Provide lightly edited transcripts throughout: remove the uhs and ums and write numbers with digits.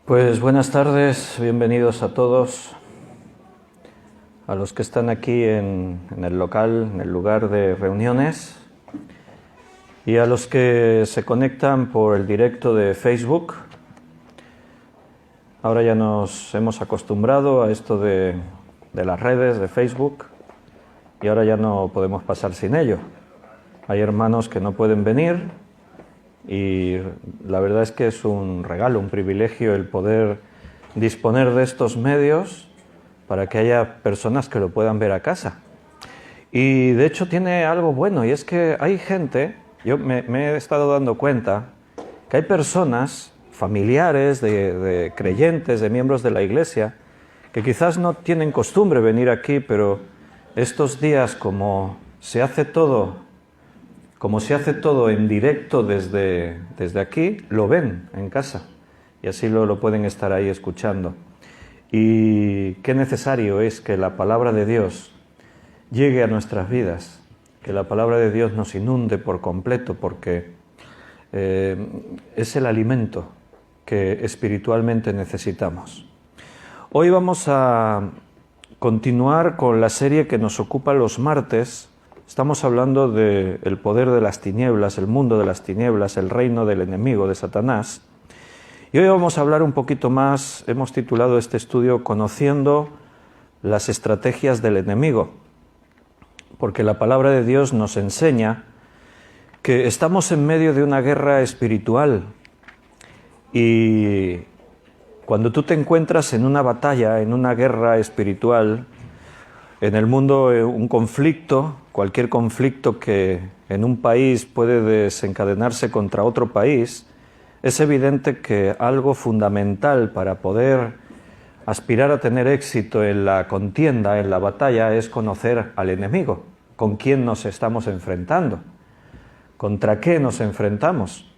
Pues buenas tardes, bienvenidos a todos, a los que están aquí en el local, en el lugar de reuniones, y a los que se conectan por el directo de Facebook. Ahora ya nos hemos acostumbrado a esto de las redes, de Facebook, y ahora ya no podemos pasar sin ello. Hay hermanos que no pueden venir, y la verdad es que es un regalo, un privilegio el poder disponer de estos medios para que haya personas que lo puedan ver a casa. Y de hecho tiene algo bueno, y es que hay gente, yo me he estado dando cuenta, que hay personas, familiares de creyentes, de miembros de la Iglesia, que quizás no tienen costumbre venir aquí, pero estos días como se hace todo en directo desde aquí, lo ven en casa y así lo pueden estar ahí escuchando. Y qué necesario es que la palabra de Dios llegue a nuestras vidas, que la palabra de Dios nos inunde por completo, porque es el alimento que espiritualmente necesitamos. Hoy vamos a continuar con la serie que nos ocupa los martes. Estamos hablando del poder de las tinieblas, el mundo de las tinieblas, el reino del enemigo, de Satanás. Y hoy vamos a hablar un poquito más, hemos titulado este estudio Conociendo las estrategias del enemigo, porque la palabra de Dios nos enseña que estamos en medio de una guerra espiritual, y cuando tú te encuentras en una batalla, en una guerra espiritual, en el mundo un conflicto, cualquier conflicto que en un país puede desencadenarse contra otro país, es evidente que algo fundamental para poder aspirar a tener éxito en la contienda, en la batalla, es conocer al enemigo, con quién nos estamos enfrentando, contra qué nos enfrentamos.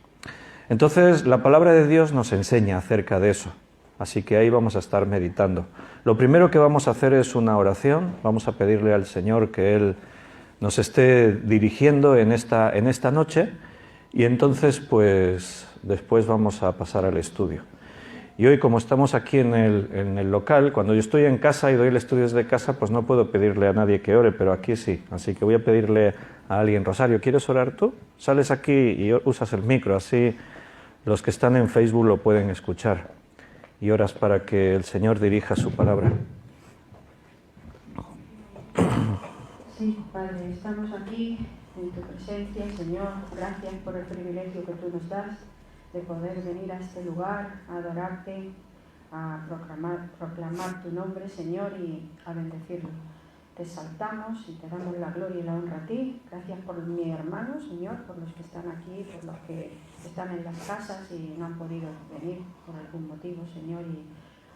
Entonces, la palabra de Dios nos enseña acerca de eso. Así que ahí vamos a estar meditando. Lo primero que vamos a hacer es una oración. Vamos a pedirle al Señor que Él nos esté dirigiendo en esta noche, y entonces pues después vamos a pasar al estudio. Y hoy, como estamos aquí en el local, cuando yo estoy en casa y doy el estudio desde casa, pues no puedo pedirle a nadie que ore, pero aquí sí. Así que voy a pedirle a alguien. Rosario, ¿quieres orar tú? Sales aquí y usas el micro, así los que están en Facebook lo pueden escuchar. Y oras para que el Señor dirija su palabra. Sí, Padre, estamos aquí en tu presencia, Señor. Gracias por el privilegio que tú nos das de poder venir a este lugar, a adorarte, a proclamar tu nombre, Señor, y a bendecirlo. Te exaltamos y te damos la gloria y la honra a ti. Gracias por mi hermano, Señor, por los que están aquí, por los que están en las casas y no han podido venir por algún motivo, Señor, y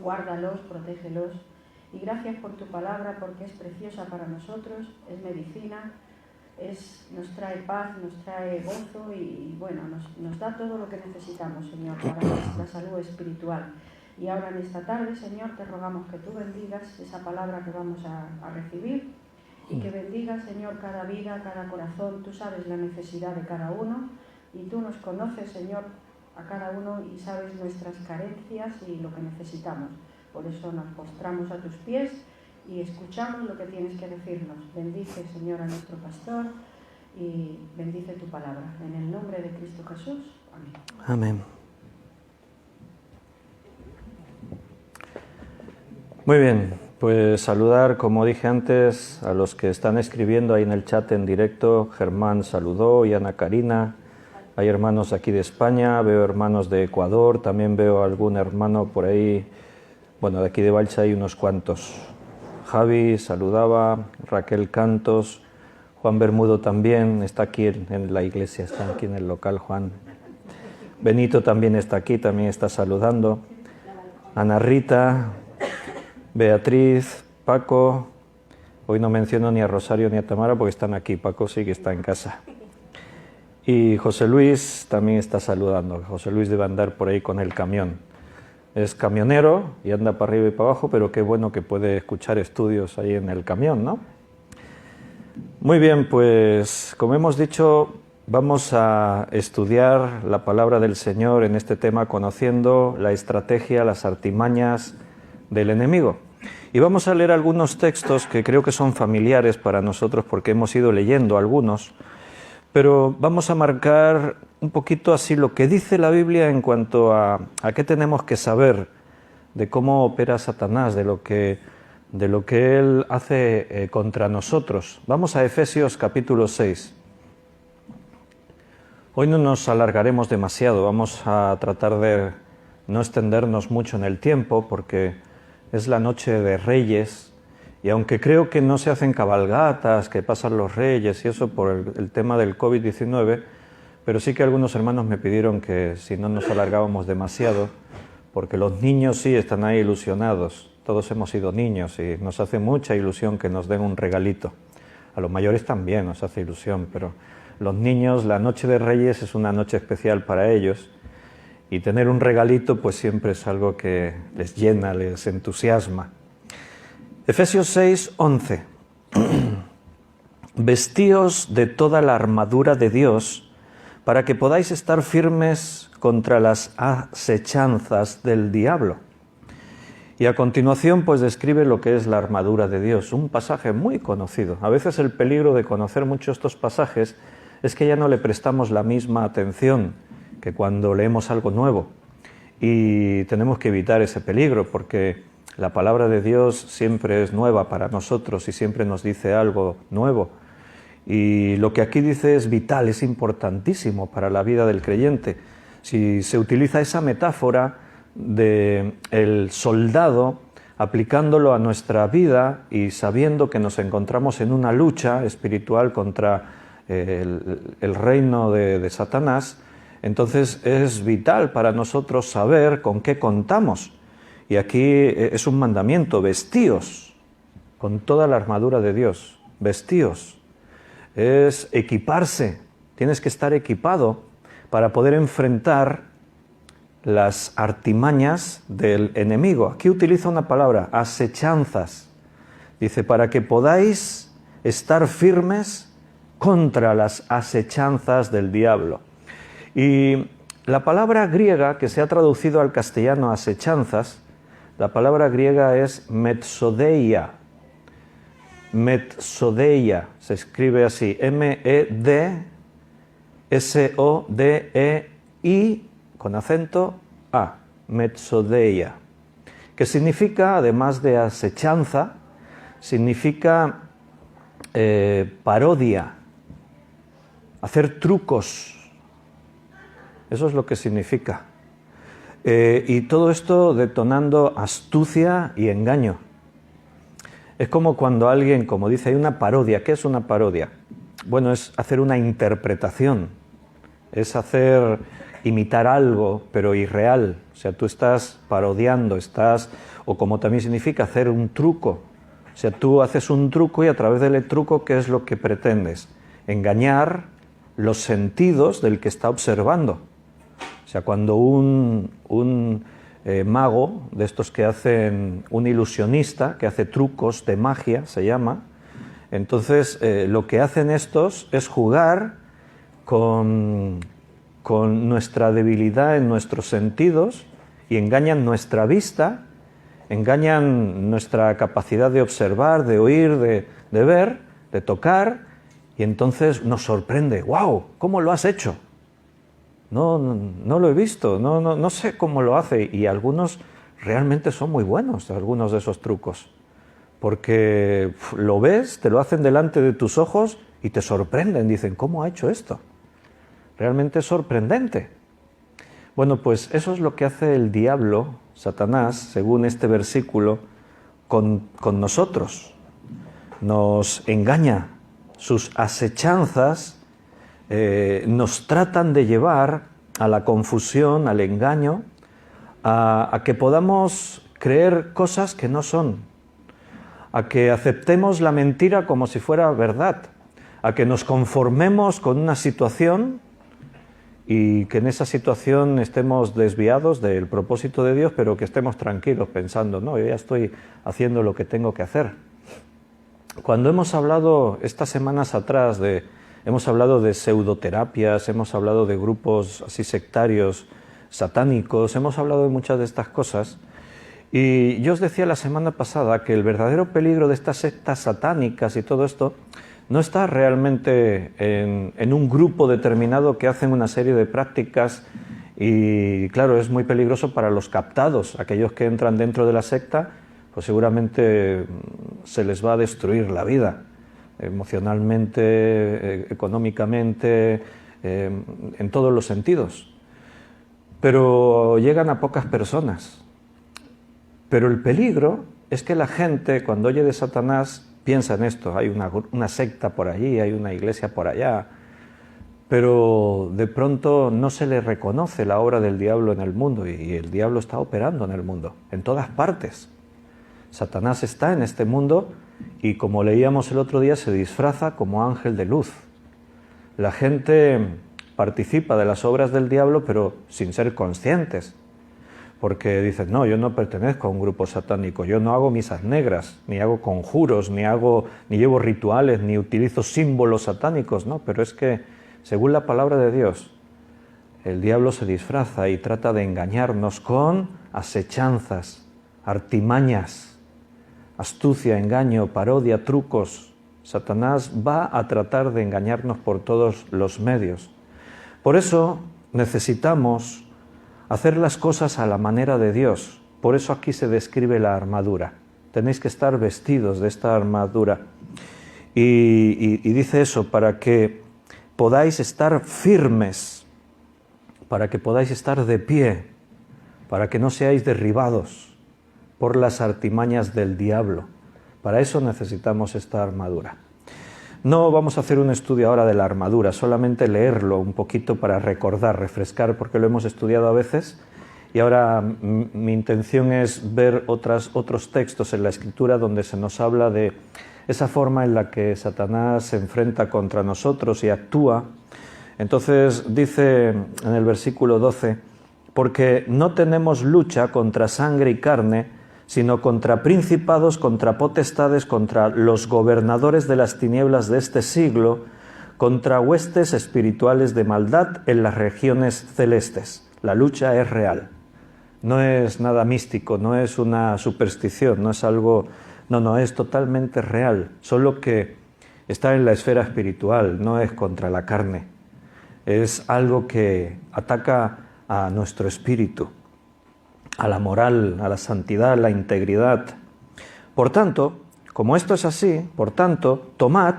guárdalos, protégelos. Y gracias por tu palabra, porque es preciosa para nosotros, es medicina, nos trae paz, nos trae gozo y bueno, nos da todo lo que necesitamos, Señor, para nuestra salud espiritual. Y ahora en esta tarde, Señor, te rogamos que tú bendigas esa palabra que vamos a recibir, y que bendigas, Señor, cada vida, cada corazón. Tú sabes la necesidad de cada uno y tú nos conoces, Señor, a cada uno, y sabes nuestras carencias y lo que necesitamos. Por eso nos postramos a tus pies y escuchamos lo que tienes que decirnos. Bendice, Señor, a nuestro pastor y bendice tu palabra. En el nombre de Cristo Jesús. Amén. Amén. Muy bien, pues saludar, como dije antes, a los que están escribiendo ahí en el chat en directo. Germán saludó, y Ana Karina. Hay hermanos aquí de España, veo hermanos de Ecuador, también veo algún hermano por ahí. Bueno, de aquí de Balcha hay unos cuantos. Javi saludaba, Raquel Cantos, Juan Bermudo también está aquí en la iglesia, está aquí en el local, Juan. Benito también está aquí, también está saludando. Ana Rita, Beatriz, Paco. Hoy no menciono ni a Rosario ni a Tamara porque están aquí. Paco sí que está en casa. Y José Luis también está saludando. José Luis debe andar por ahí con el camión. Es camionero y anda para arriba y para abajo, pero qué bueno que puede escuchar estudios ahí en el camión, ¿no? Muy bien, pues como hemos dicho, vamos a estudiar la palabra del Señor en este tema conociendo la estrategia, las artimañas del enemigo. Y vamos a leer algunos textos que creo que son familiares para nosotros porque hemos ido leyendo algunos, pero vamos a marcar un poquito así lo que dice la Biblia en cuanto a qué tenemos que saber de cómo opera Satanás, de lo que él hace contra nosotros. Vamos a Efesios capítulo 6. Hoy no nos alargaremos demasiado, vamos a tratar de no extendernos mucho en el tiempo porque es la noche de Reyes y aunque creo que no se hacen cabalgatas, que pasan los Reyes y eso por el tema del COVID-19, pero sí que algunos hermanos me pidieron que si no nos alargábamos demasiado, porque los niños sí están ahí ilusionados, todos hemos sido niños y nos hace mucha ilusión que nos den un regalito. A los mayores también nos hace ilusión, pero los niños, la noche de Reyes es una noche especial para ellos y tener un regalito pues siempre es algo que les llena, les entusiasma. Efesios 6, 11. Vestíos de toda la armadura de Dios para que podáis estar firmes contra las asechanzas del diablo. Y a continuación pues describe lo que es la armadura de Dios, un pasaje muy conocido. A veces el peligro de conocer mucho estos pasajes es que ya no le prestamos la misma atención que cuando leemos algo nuevo. Y tenemos que evitar ese peligro porque la palabra de Dios siempre es nueva para nosotros y siempre nos dice algo nuevo. Y lo que aquí dice es vital, es importantísimo para la vida del creyente. Si se utiliza esa metáfora del soldado aplicándolo a nuestra vida y sabiendo que nos encontramos en una lucha espiritual contra el reino de Satanás, entonces es vital para nosotros saber con qué contamos. Y aquí es un mandamiento, vestíos con toda la armadura de Dios, vestíos. Es equiparse, tienes que estar equipado para poder enfrentar las artimañas del enemigo. Aquí utiliza una palabra, asechanzas. Dice, para que podáis estar firmes contra las asechanzas del diablo. Y la palabra griega que se ha traducido al castellano asechanzas, la palabra griega es metsodeia. Metsodeia, se escribe así, M-E-D-S-O-D-E-I con acento A, metsodeia, que significa, además de asechanza, significa parodia, hacer trucos. Eso es lo que significa. Y todo esto detonando astucia y engaño. Es como cuando alguien, como dice, hay una parodia. ¿Qué es una parodia? Bueno, es hacer una interpretación, es imitar algo, pero irreal. O sea, tú estás parodiando, o como también significa hacer un truco. O sea, tú haces un truco y a través del truco, ¿qué es lo que pretendes? Engañar los sentidos del que está observando. O sea, cuando un mago, de estos que hacen, un ilusionista, que hace trucos de magia, se llama, entonces lo que hacen estos es jugar con nuestra debilidad en nuestros sentidos y engañan nuestra vista, engañan nuestra capacidad de observar, de oír, de ver, de tocar, y entonces nos sorprende. ¡Wow! ¿Cómo lo has hecho? No lo he visto, no sé cómo lo hace, y algunos realmente son muy buenos, algunos de esos trucos, porque lo ves, te lo hacen delante de tus ojos y te sorprenden, dicen, ¿cómo ha hecho esto? Realmente es sorprendente. Bueno, pues eso es lo que hace el diablo, Satanás, según este versículo, con nosotros. Nos engaña, sus asechanzas nos tratan de llevar a la confusión, al engaño, a que podamos creer cosas que no son, a que aceptemos la mentira como si fuera verdad, a que nos conformemos con una situación y que en esa situación estemos desviados del propósito de Dios, pero que estemos tranquilos pensando, no, yo ya estoy haciendo lo que tengo que hacer. Cuando hemos hablado estas semanas atrás de hemos hablado de pseudoterapias, hemos hablado de grupos así sectarios, satánicos, hemos hablado de muchas de estas cosas. Y yo os decía la semana pasada que el verdadero peligro de estas sectas satánicas y todo esto no está realmente en un grupo determinado que hacen una serie de prácticas y, claro, es muy peligroso para los captados, aquellos que entran dentro de la secta, pues seguramente se les va a destruir la vida, emocionalmente, económicamente, en todos los sentidos. Pero llegan a pocas personas. Pero el peligro es que la gente, cuando oye de Satanás, piensa en esto. Hay una secta por allí, hay una iglesia por allá, pero de pronto no se le reconoce la obra del diablo en el mundo, y el diablo está operando en el mundo, en todas partes. Satanás está en este mundo y, como leíamos el otro día, se disfraza como ángel de luz. La gente participa de las obras del diablo, pero sin ser conscientes. Porque dicen, no, yo no pertenezco a un grupo satánico, yo no hago misas negras, ni hago conjuros, ni llevo rituales, ni utilizo símbolos satánicos, no, pero es que, según la palabra de Dios, el diablo se disfraza y trata de engañarnos con asechanzas, artimañas, astucia, engaño, parodia, trucos. Satanás va a tratar de engañarnos por todos los medios. Por eso necesitamos hacer las cosas a la manera de Dios. Por eso aquí se describe la armadura. Tenéis que estar vestidos de esta armadura. Y dice eso, para que podáis estar firmes, para que podáis estar de pie, para que no seáis derribados por las artimañas del diablo. Para eso necesitamos esta armadura. No vamos a hacer un estudio ahora de la armadura, solamente leerlo un poquito para recordar, refrescar, porque lo hemos estudiado a veces, y ahora mi intención es ver otros textos en la Escritura donde se nos habla de esa forma en la que Satanás se enfrenta contra nosotros y actúa. Entonces dice en el versículo 12, porque no tenemos lucha contra sangre y carne, sino contra principados, contra potestades, contra los gobernadores de las tinieblas de este siglo, contra huestes espirituales de maldad en las regiones celestes. La lucha es real, no es nada místico, no es una superstición, no es algo... No, es totalmente real, solo que está en la esfera espiritual, no es contra la carne. Es algo que ataca a nuestro espíritu, a la moral, a la santidad, a la integridad. Por tanto, como esto es así, por tanto, tomad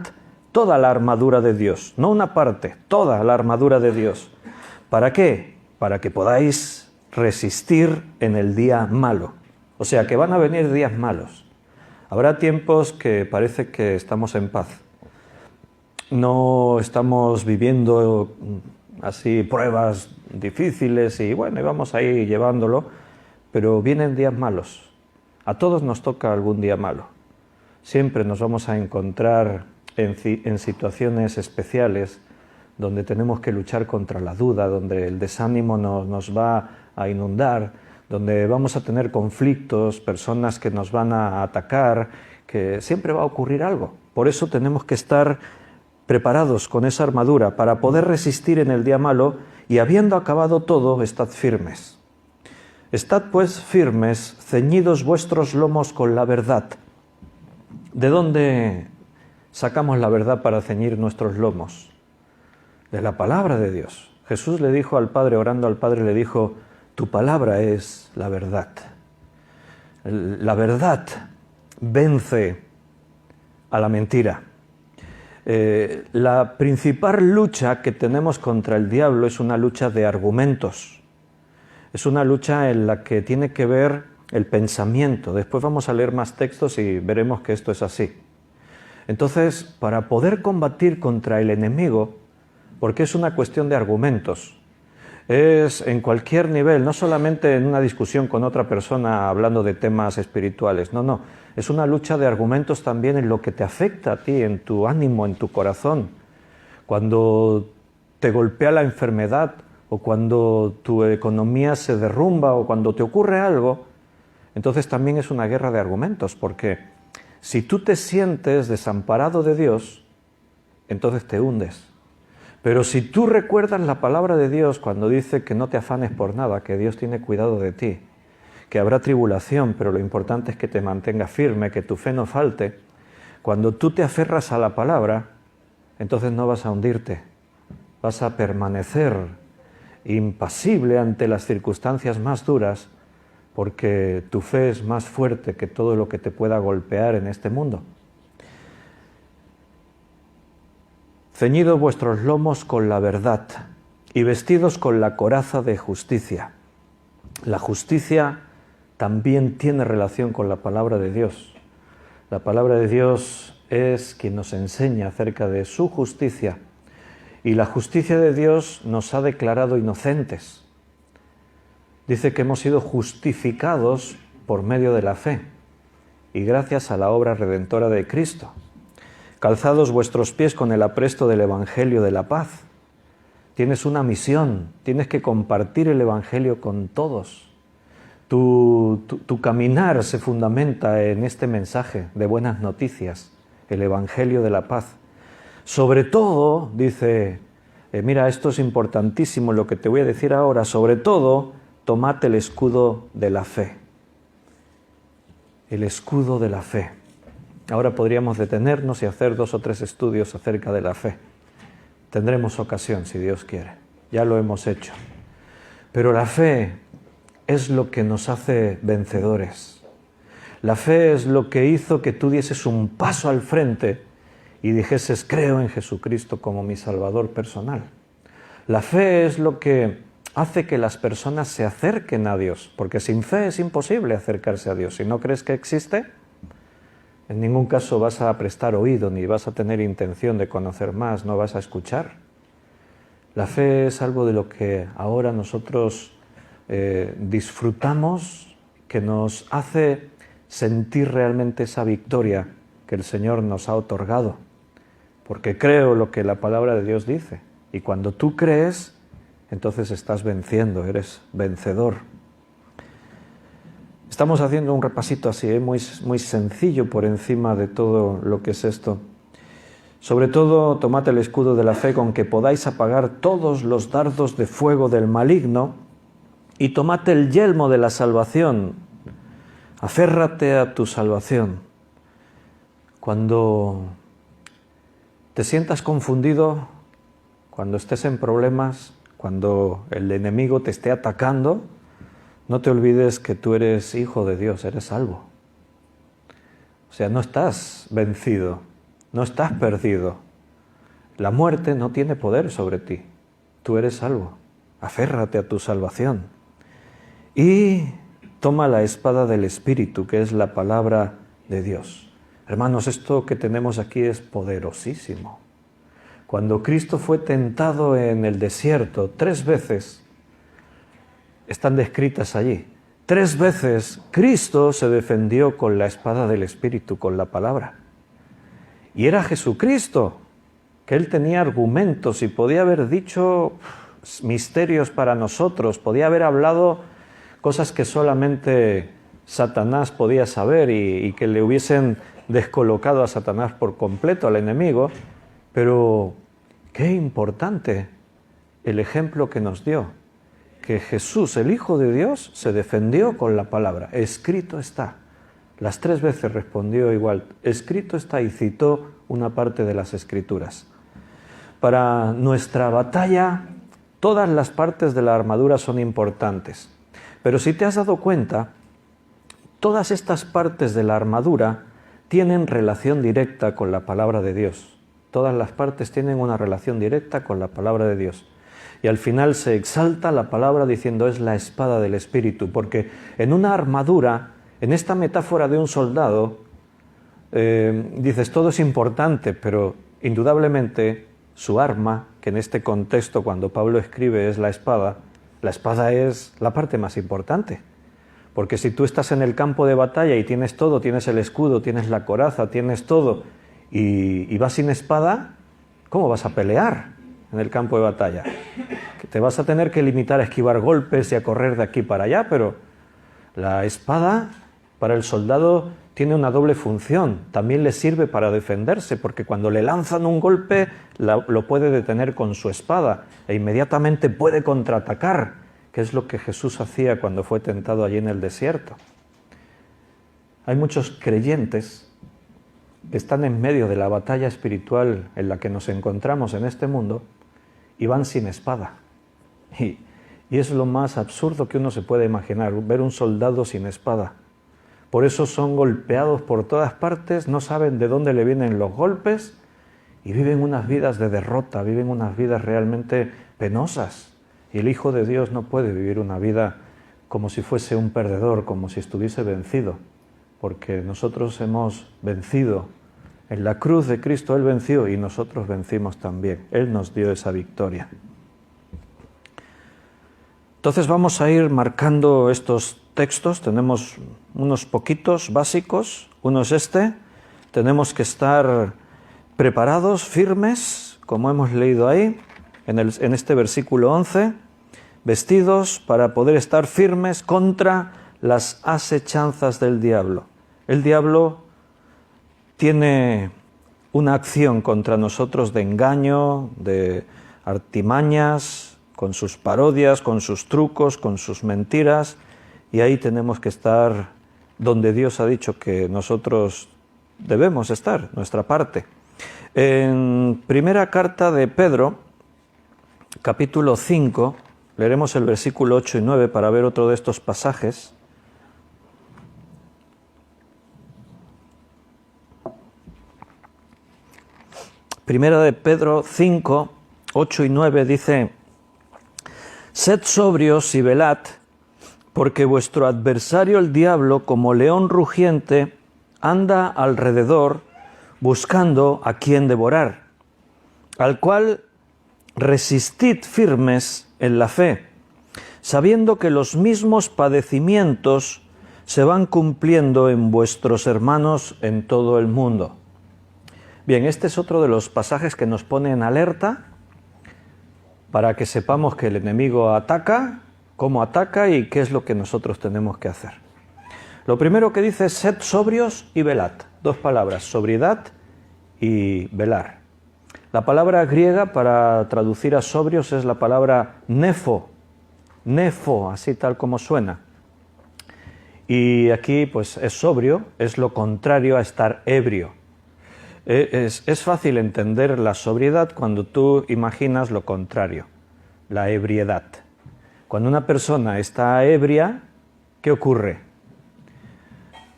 toda la armadura de Dios, no una parte, toda la armadura de Dios. ¿Para qué? Para que podáis resistir en el día malo. O sea, que van a venir días malos. Habrá tiempos que parece que estamos en paz. No estamos viviendo así pruebas difíciles y bueno, y vamos ahí llevándolo, pero vienen días malos. A todos nos toca algún día malo. Siempre nos vamos a encontrar en situaciones especiales donde tenemos que luchar contra la duda, donde el desánimo nos va a inundar, donde vamos a tener conflictos, personas que nos van a atacar, que siempre va a ocurrir algo. Por eso tenemos que estar preparados con esa armadura para poder resistir en el día malo y, habiendo acabado todo, estad firmes. Estad pues firmes, ceñidos vuestros lomos con la verdad. ¿De dónde sacamos la verdad para ceñir nuestros lomos? De la palabra de Dios. Jesús le dijo al Padre, orando al Padre, le dijo, tu palabra es la verdad. La verdad vence a la mentira. La principal lucha que tenemos contra el diablo es una lucha de argumentos. Es una lucha en la que tiene que ver el pensamiento. Después vamos a leer más textos y veremos que esto es así. Entonces, para poder combatir contra el enemigo, porque es una cuestión de argumentos, es en cualquier nivel, no solamente en una discusión con otra persona hablando de temas espirituales, no, es una lucha de argumentos también en lo que te afecta a ti, en tu ánimo, en tu corazón. Cuando te golpea la enfermedad, o cuando tu economía se derrumba, o cuando te ocurre algo, entonces también es una guerra de argumentos, porque si tú te sientes desamparado de Dios, entonces te hundes. Pero si tú recuerdas la palabra de Dios cuando dice que no te afanes por nada, que Dios tiene cuidado de ti, que habrá tribulación, pero lo importante es que te mantengas firme, que tu fe no falte, cuando tú te aferras a la palabra, entonces no vas a hundirte, vas a permanecer impasible ante las circunstancias más duras, porque tu fe es más fuerte que todo lo que te pueda golpear en este mundo. Ceñidos vuestros lomos con la verdad y vestidos con la coraza de justicia. La justicia también tiene relación con la palabra de Dios. La palabra de Dios es quien nos enseña acerca de su justicia. Y la justicia de Dios nos ha declarado inocentes. Dice que hemos sido justificados por medio de la fe y gracias a la obra redentora de Cristo. Calzados vuestros pies con el apresto del Evangelio de la paz. Tienes una misión, tienes que compartir el Evangelio con todos. Tu caminar se fundamenta en este mensaje de buenas noticias, el Evangelio de la paz. Sobre todo, dice, mira, esto es importantísimo lo que te voy a decir ahora, sobre todo, tomad el escudo de la fe. El escudo de la fe. Ahora podríamos detenernos y hacer 2 o 3 estudios acerca de la fe. Tendremos ocasión, si Dios quiere. Ya lo hemos hecho. Pero la fe es lo que nos hace vencedores. La fe es lo que hizo que tú dieses un paso al frente y dijeses, creo en Jesucristo como mi Salvador personal. La fe es lo que hace que las personas se acerquen a Dios, porque sin fe es imposible acercarse a Dios. Si no crees que existe, en ningún caso vas a prestar oído, ni vas a tener intención de conocer más, no vas a escuchar. La fe es algo de lo que ahora nosotros disfrutamos, que nos hace sentir realmente esa victoria que el Señor nos ha otorgado. Porque creo lo que la palabra de Dios dice. Y cuando tú crees, entonces estás venciendo, eres vencedor. Estamos haciendo un repasito así, muy sencillo por encima de todo lo que es esto. Sobre todo, tomad el escudo de la fe con que podáis apagar todos los dardos de fuego del maligno y tomad el yelmo de la salvación. Aférrate a tu salvación. Cuando te sientas confundido, cuando estés en problemas, cuando el enemigo te esté atacando, no te olvides que tú eres hijo de Dios, eres salvo. O sea, no estás vencido, no estás perdido. La muerte no tiene poder sobre ti. Tú eres salvo. Aférrate a tu salvación. Y toma la espada del Espíritu, que es la palabra de Dios. Hermanos, esto que tenemos aquí es poderosísimo. Cuando Cristo fue tentado en el desierto 3 veces, están descritas allí. 3 veces Cristo se defendió con la espada del Espíritu, con la palabra. Y era Jesucristo, que Él tenía argumentos y podía haber dicho misterios para nosotros, podía haber hablado cosas que solamente Satanás podía saber y que le hubiesen descolocado a Satanás por completo, al enemigo, pero qué importante el ejemplo que nos dio. Que Jesús, el Hijo de Dios, se defendió con la palabra. Escrito está. Las 3 veces respondió igual. Escrito está, y citó una parte de las Escrituras. Para nuestra batalla, todas las partes de la armadura son importantes. Pero si te has dado cuenta, todas estas partes de la armadura tienen relación directa con la palabra de Dios. Todas las partes tienen una relación directa con la palabra de Dios. Y al final se exalta la palabra diciendo es la espada del Espíritu, porque en una armadura, en esta metáfora de un soldado, dices todo es importante, pero indudablemente su arma, que en este contexto cuando Pablo escribe es la espada es la parte más importante. Porque si tú estás en el campo de batalla y tienes todo, tienes el escudo, tienes la coraza, tienes todo, y vas sin espada, ¿cómo vas a pelear en el campo de batalla? Que te vas a tener que limitar a esquivar golpes y a correr de aquí para allá, pero la espada para el soldado tiene una doble función. También le sirve para defenderse, porque cuando le lanzan un golpe lo puede detener con su espada e inmediatamente puede contraatacar, que es lo que Jesús hacía cuando fue tentado allí en el desierto. Hay muchos creyentes que están en medio de la batalla espiritual en la que nos encontramos en este mundo y van sin espada. Y es lo más absurdo que uno se puede imaginar, ver un soldado sin espada. Por eso son golpeados por todas partes, no saben de dónde le vienen los golpes y viven unas vidas de derrota, viven unas vidas realmente penosas. Y el Hijo de Dios no puede vivir una vida como si fuese un perdedor, como si estuviese vencido, porque nosotros hemos vencido. En la cruz de Cristo Él venció y nosotros vencimos también. Él nos dio esa victoria. Entonces vamos a ir marcando estos textos. Tenemos unos poquitos básicos. Uno es este. Tenemos que estar preparados, firmes, como hemos leído ahí, en este versículo 11, vestidos para poder estar firmes contra las asechanzas del diablo. El diablo tiene una acción contra nosotros de engaño, de artimañas, con sus parodias, con sus trucos, con sus mentiras, y ahí tenemos que estar donde Dios ha dicho que nosotros debemos estar, nuestra parte. En primera carta de Pedro, capítulo 5, leeremos el versículo 8 y 9 para ver otro de estos pasajes. Primera de Pedro 5, 8 y 9 dice: Sed sobrios y velad, porque vuestro adversario el diablo, como león rugiente, anda alrededor buscando a quien devorar, al cual resistid firmes en la fe, sabiendo que los mismos padecimientos se van cumpliendo en vuestros hermanos en todo el mundo. Bien, este es otro de los pasajes que nos pone en alerta para que sepamos que el enemigo ataca, cómo ataca y qué es lo que nosotros tenemos que hacer. Lo primero que dice es: sed sobrios y velad. Dos palabras, sobriedad y velar. La palabra griega para traducir a sobrios es la palabra nefo, así tal como suena. Y aquí pues es sobrio, es lo contrario a estar ebrio. Es fácil entender la sobriedad cuando tú imaginas lo contrario, la ebriedad. Cuando una persona está ebria, ¿qué ocurre?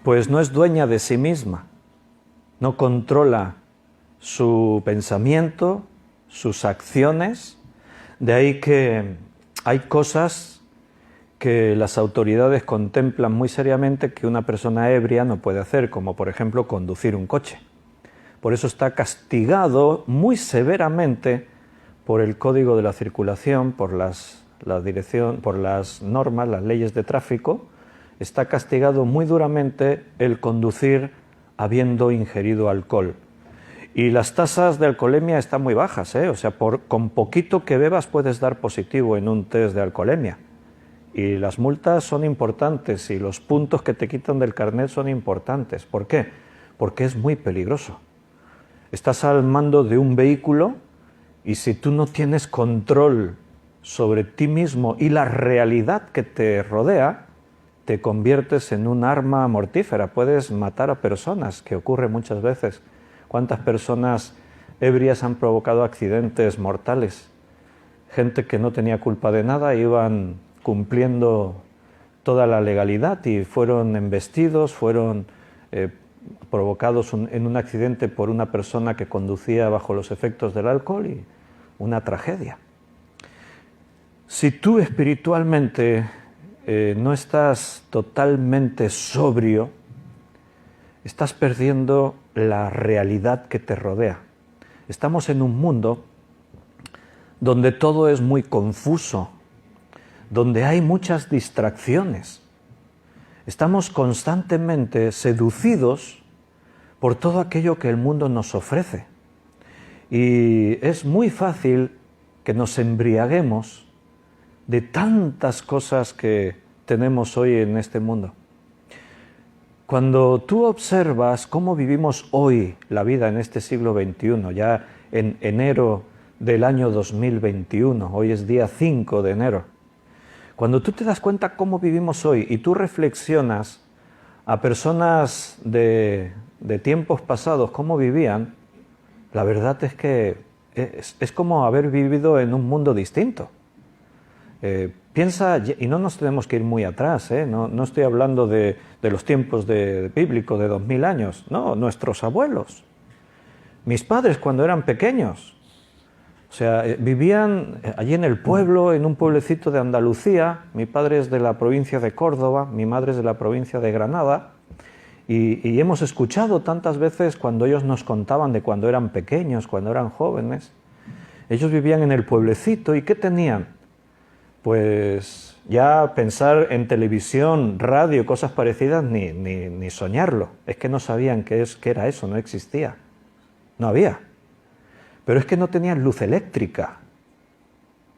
Pues no es dueña de sí misma, no controla su pensamiento, sus acciones. De ahí que hay cosas que las autoridades contemplan muy seriamente que una persona ebria no puede hacer, como por ejemplo conducir un coche. Por eso está castigado muy severamente por el Código de la Circulación, por las normas, las leyes de tráfico. Está castigado muy duramente el conducir habiendo ingerido alcohol. Y las tasas de alcoholemia están muy bajas, O sea, con poquito que bebas puedes dar positivo en un test de alcoholemia. Y las multas son importantes y los puntos que te quitan del carnet son importantes. ¿Por qué? Porque es muy peligroso. Estás al mando de un vehículo y si tú no tienes control sobre ti mismo y la realidad que te rodea, te conviertes en un arma mortífera. Puedes matar a personas, que ocurre muchas veces. ¿Cuántas personas ebrias han provocado accidentes mortales? Gente que no tenía culpa de nada, iban cumpliendo toda la legalidad y fueron embestidos, fueron provocados en un accidente por una persona que conducía bajo los efectos del alcohol, y una tragedia. Si tú espiritualmente no estás totalmente sobrio, estás perdiendo la realidad que te rodea. Estamos en un mundo donde todo es muy confuso, donde hay muchas distracciones. Estamos constantemente seducidos por todo aquello que el mundo nos ofrece. Y es muy fácil que nos embriaguemos de tantas cosas que tenemos hoy en este mundo. Cuando tú observas cómo vivimos hoy la vida en este siglo XXI, ya en enero del año 2021, hoy es día 5 de enero, cuando tú te das cuenta cómo vivimos hoy y tú reflexionas a personas de tiempos pasados cómo vivían, la verdad es que es como haber vivido en un mundo distinto. Piensa, y no nos tenemos que ir muy atrás, no estoy hablando de los tiempos bíblicos de 2000 años, no, nuestros abuelos, mis padres cuando eran pequeños, o sea, vivían allí en el pueblo, en un pueblecito de Andalucía. Mi padre es de la provincia de Córdoba, mi madre es de la provincia de Granada, y hemos escuchado tantas veces cuando ellos nos contaban de cuando eran pequeños, cuando eran jóvenes. Ellos vivían en el pueblecito, ¿y qué tenían? Pues ya pensar en televisión, radio, cosas parecidas, ni soñarlo. Es que no sabían qué era eso, no existía. No había. Pero es que no tenían luz eléctrica.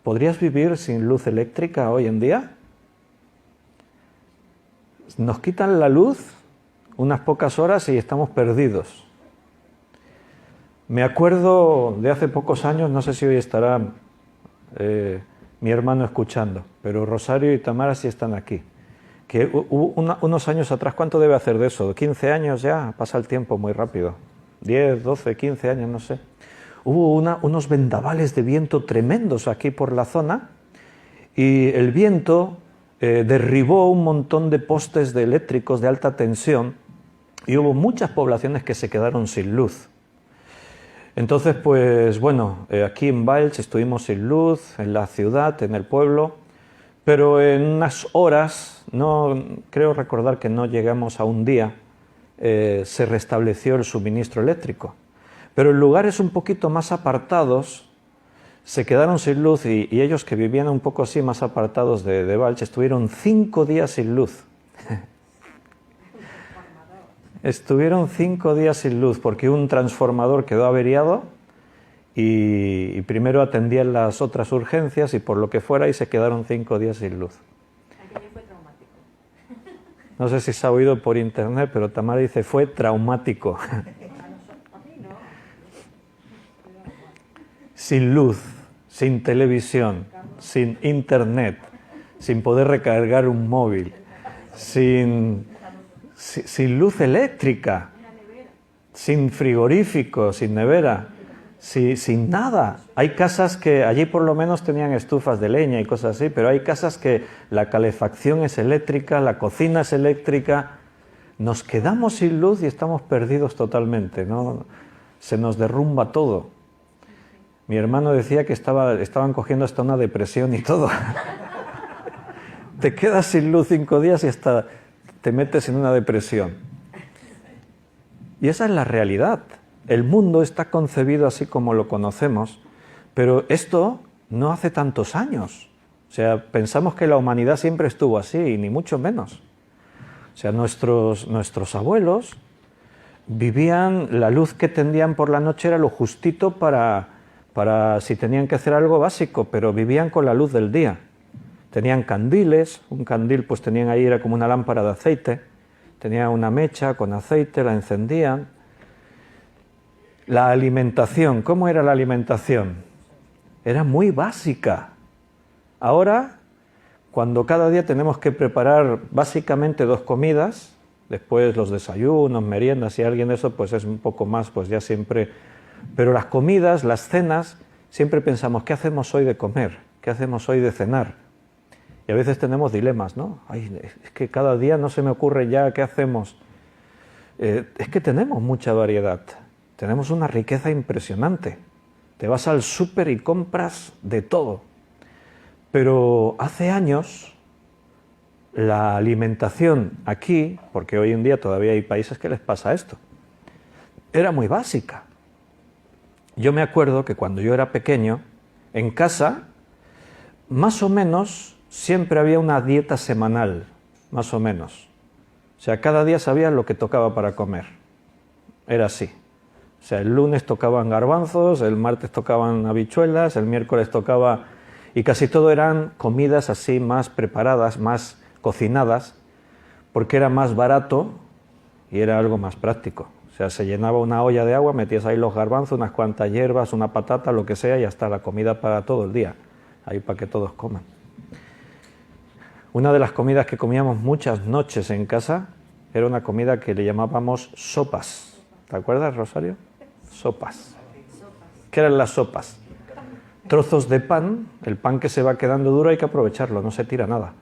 ¿Podrías vivir sin luz eléctrica hoy en día? Nos quitan la luz unas pocas horas y estamos perdidos. Me acuerdo de hace pocos años, no sé si hoy estará mi hermano escuchando, pero Rosario y Tamara sí están aquí. Que unos años atrás, ¿cuánto debe hacer de eso? ¿15 años ya? Pasa el tiempo muy rápido. 10, 12, 15 años, no sé. Hubo unos vendavales de viento tremendos aquí por la zona y el viento derribó un montón de postes eléctricos de alta tensión y hubo muchas poblaciones que se quedaron sin luz. Entonces, pues bueno, aquí en Valls estuvimos sin luz, en la ciudad, en el pueblo, pero en unas horas, creo recordar que no llegamos a un día, se restableció el suministro eléctrico. Pero en lugares un poquito más apartados se quedaron sin luz y ellos que vivían un poco así más apartados de Valls estuvieron 5 días sin luz. Estuvieron 5 días sin luz porque un transformador quedó averiado y primero atendían las otras urgencias y por lo que fuera y se quedaron 5 días sin luz. Aquello fue traumático. No sé si se ha oído por internet, pero Tamara dice fue traumático. Sin luz, sin televisión, sin internet, sin poder recargar un móvil, sin luz eléctrica, sin frigorífico, sin nevera, sin nada. Hay casas que allí por lo menos tenían estufas de leña y cosas así, pero hay casas que la calefacción es eléctrica, la cocina es eléctrica. Nos quedamos sin luz y estamos perdidos totalmente, ¿no? Se nos derrumba todo. Mi hermano decía que estaban cogiendo hasta una depresión y todo. Te quedas sin luz 5 días y hasta te metes en una depresión. Y esa es la realidad. El mundo está concebido así como lo conocemos, pero esto no hace tantos años. O sea, pensamos que la humanidad siempre estuvo así, ni mucho menos. O sea, nuestros abuelos vivían, la luz que tendían por la noche era lo justito para si tenían que hacer algo básico, pero vivían con la luz del día. Tenían candiles, un candil pues tenían ahí, era como una lámpara de aceite, tenía una mecha con aceite, la encendían. La alimentación, ¿cómo era la alimentación? Era muy básica. Ahora, cuando cada día tenemos que preparar básicamente 2 comidas, después los desayunos, meriendas, si alguien de eso pues es un poco más, pues ya siempre... Pero las comidas, las cenas, siempre pensamos, ¿qué hacemos hoy de comer? ¿Qué hacemos hoy de cenar? Y a veces tenemos dilemas, ¿no? Ay, es que cada día no se me ocurre ya qué hacemos. Es que tenemos mucha variedad, tenemos una riqueza impresionante. Te vas al súper y compras de todo. Pero hace años la alimentación aquí, porque hoy en día todavía hay países que les pasa esto, era muy básica. Yo me acuerdo que cuando yo era pequeño, en casa, más o menos, siempre había una dieta semanal, más o menos. O sea, cada día sabías lo que tocaba para comer. Era así. O sea, el lunes tocaban garbanzos, el martes tocaban habichuelas, el miércoles tocaba... Y casi todo eran comidas así más preparadas, más cocinadas, porque era más barato y era algo más práctico. O sea, se llenaba una olla de agua, metías ahí los garbanzos, unas cuantas hierbas, una patata, lo que sea, y hasta la comida para todo el día, ahí para que todos coman. Una de las comidas que comíamos muchas noches en casa era una comida que le llamábamos sopas. ¿Te acuerdas, Rosario? Sopas. ¿Qué eran las sopas? Trozos de pan, el pan que se va quedando duro hay que aprovecharlo, no se tira nada.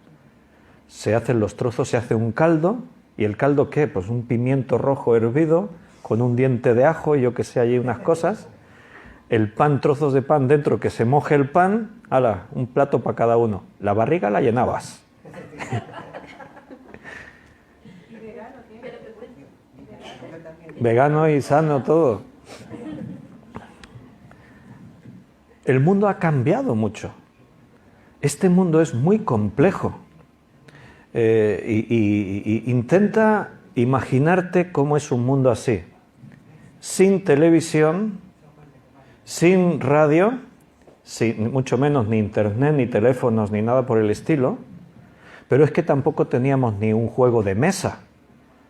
Se hacen los trozos, se hace un caldo, ¿y el caldo qué? Pues un pimiento rojo hervido, con un diente de ajo y yo que sé, allí unas cosas. El pan, trozos de pan dentro, que se moje el pan, ¡hala! Un plato para cada uno. La barriga la llenabas. Vegano y sano todo. El mundo ha cambiado mucho. Este mundo es muy complejo. Intenta imaginarte cómo es un mundo así. Sin televisión, sin radio, mucho menos ni internet, ni teléfonos, ni nada por el estilo. Pero es que tampoco teníamos ni un juego de mesa.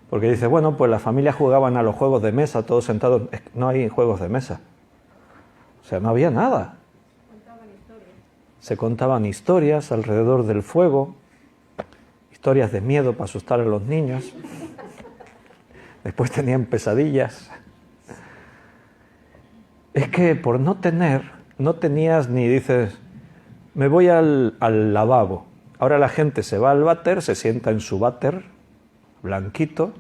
Porque dice, bueno, pues las familias jugaban a los juegos de mesa, todos sentados. No hay juegos de mesa. O sea, no había nada. Se contaban historias alrededor del fuego, historias de miedo para asustar a los niños. Después tenían pesadillas. Es que por no tenías ni dices, me voy al lavabo. Ahora la gente se va al váter, se sienta en su váter, blanquito,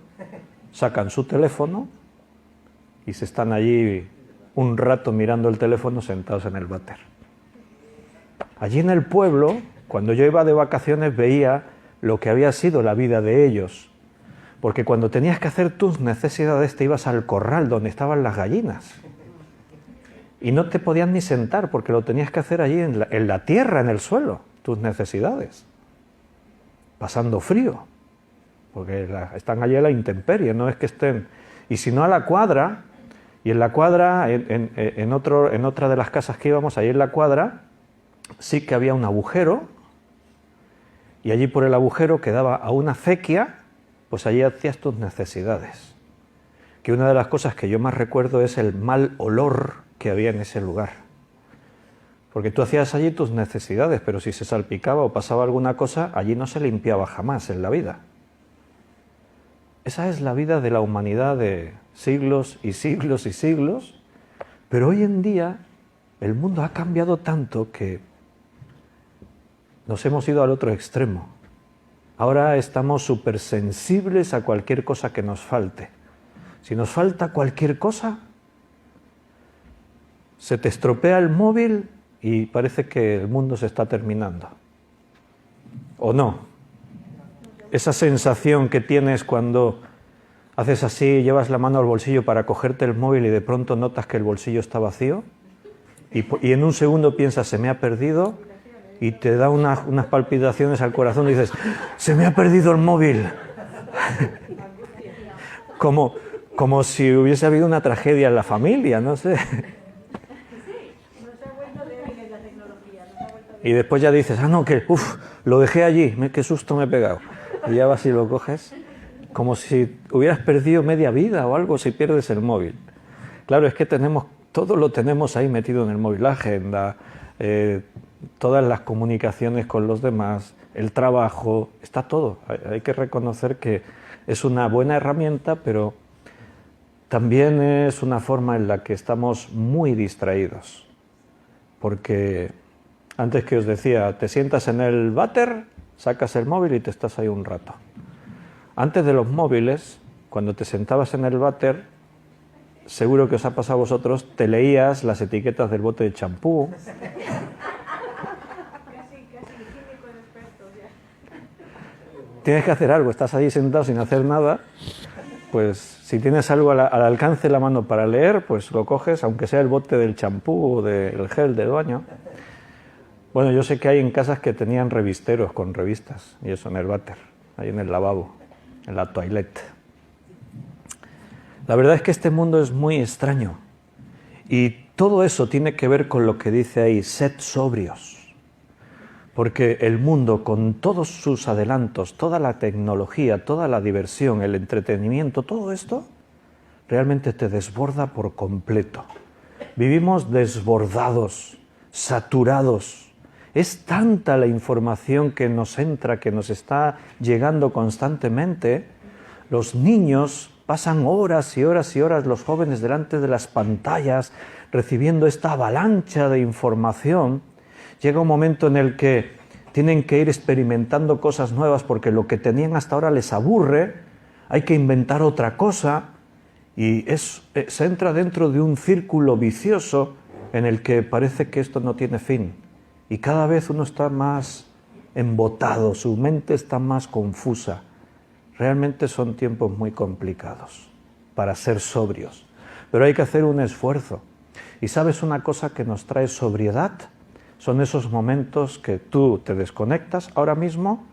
sacan su teléfono y se están allí un rato mirando el teléfono sentados en el váter. Allí en el pueblo, cuando yo iba de vacaciones, veía lo que había sido la vida de ellos. Porque cuando tenías que hacer tus necesidades, te ibas al corral donde estaban las gallinas. Y no te podías ni sentar, porque lo tenías que hacer allí en la tierra, en el suelo, tus necesidades. Pasando frío. Porque están allí a la intemperie, no es que estén... Y si no a la cuadra, y en la cuadra, en otra de las casas que íbamos, allí en la cuadra, sí que había un agujero, y allí por el agujero quedaba a una acequia, pues allí hacías tus necesidades. Que una de las cosas que yo más recuerdo es el mal olor que había en ese lugar. Porque tú hacías allí tus necesidades, pero si se salpicaba o pasaba alguna cosa, allí no se limpiaba jamás en la vida. Esa es la vida de la humanidad de siglos y siglos y siglos, pero hoy en día el mundo ha cambiado tanto que nos hemos ido al otro extremo. Ahora estamos súper sensibles a cualquier cosa que nos falte. Si nos falta cualquier cosa, se te estropea el móvil y parece que el mundo se está terminando. ¿O no? Esa sensación que tienes cuando haces así, llevas la mano al bolsillo para cogerte el móvil y de pronto notas que el bolsillo está vacío y en un segundo piensas, se me ha perdido, y te da unas palpitaciones al corazón y dices, se me ha perdido el móvil. como si hubiese habido una tragedia en la familia, no sé. Y después ya dices, no, que lo dejé allí, qué susto me he pegado. Y ya vas y lo coges, como si hubieras perdido media vida o algo si pierdes el móvil. Claro, es que todo lo tenemos ahí metido en el móvil, la agenda, todas las comunicaciones con los demás, el trabajo, está todo. Hay que reconocer que es una buena herramienta, pero también es una forma en la que estamos muy distraídos. Porque antes que os decía, te sientas en el váter, sacas el móvil y te estás ahí un rato. Antes de los móviles, cuando te sentabas en el váter, seguro que os ha pasado a vosotros, te leías las etiquetas del bote de champú. Tienes que hacer algo, estás ahí sentado sin hacer nada, pues si tienes algo al alcance de la mano para leer, pues lo coges, aunque sea el bote del champú o del gel del baño. Bueno, yo sé que hay en casas que tenían revisteros con revistas, y eso en el váter, ahí en el lavabo, en la toilette. La verdad es que este mundo es muy extraño, y todo eso tiene que ver con lo que dice ahí, sed sobrios. Porque el mundo, con todos sus adelantos, toda la tecnología, toda la diversión, el entretenimiento, todo esto, realmente te desborda por completo. Vivimos desbordados, saturados. Es tanta la información que nos entra, que nos está llegando constantemente. Los niños pasan horas y horas y horas, los jóvenes delante de las pantallas, recibiendo esta avalancha de información. Llega un momento en el que tienen que ir experimentando cosas nuevas porque lo que tenían hasta ahora les aburre, hay que inventar otra cosa y se entra dentro de un círculo vicioso en el que parece que esto no tiene fin y cada vez uno está más embotado, su mente está más confusa. Realmente son tiempos muy complicados para ser sobrios, pero hay que hacer un esfuerzo. ¿Y sabes una cosa que nos trae sobriedad? Son esos momentos que tú te desconectas. Ahora mismo,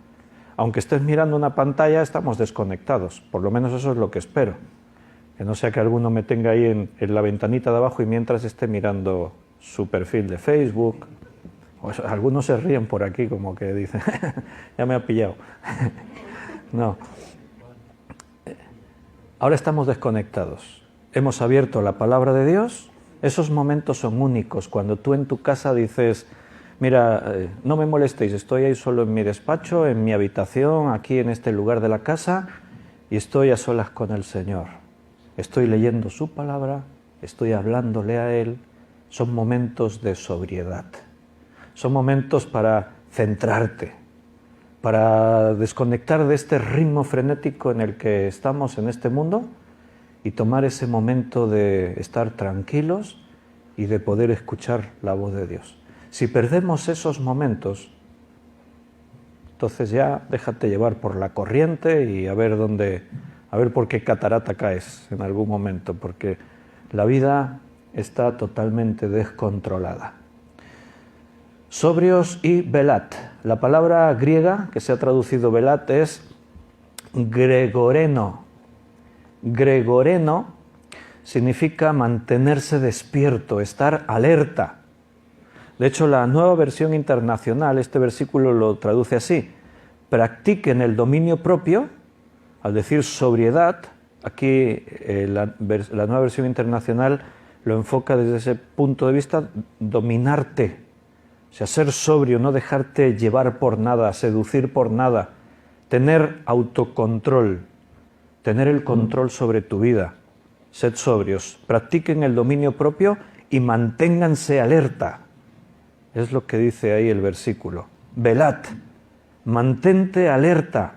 aunque estés mirando una pantalla, estamos desconectados. Por lo menos eso es lo que espero. Que no sea que alguno me tenga ahí en la ventanita de abajo y mientras esté mirando su perfil de Facebook. O sea, algunos se ríen por aquí como que dicen, ya me ha pillado. No. Ahora estamos desconectados. Hemos abierto la palabra de Dios. Esos momentos son únicos. Cuando tú en tu casa dices, mira, no me molestéis, estoy ahí solo en mi despacho, en mi habitación, aquí en este lugar de la casa, y estoy a solas con el Señor. Estoy leyendo su palabra, estoy hablándole a Él. Son momentos de sobriedad. Son momentos para centrarte, para desconectar de este ritmo frenético en el que estamos en este mundo y tomar ese momento de estar tranquilos y de poder escuchar la voz de Dios. Si perdemos esos momentos, entonces ya déjate llevar por la corriente y a ver por qué catarata caes en algún momento, porque la vida está totalmente descontrolada. Sobrios y velat. La palabra griega que se ha traducido velat es gregoreno. Gregoreno significa mantenerse despierto, estar alerta. De hecho, la Nueva Versión Internacional, este versículo lo traduce así: practiquen el dominio propio. Al decir sobriedad, aquí la Nueva Versión Internacional lo enfoca desde ese punto de vista, dominarte. O sea, ser sobrio, no dejarte llevar por nada, seducir por nada, tener autocontrol, tener el control sobre tu vida. Sed sobrios, practiquen el dominio propio y manténganse alerta. Es lo que dice ahí el versículo. Velad, mantente alerta.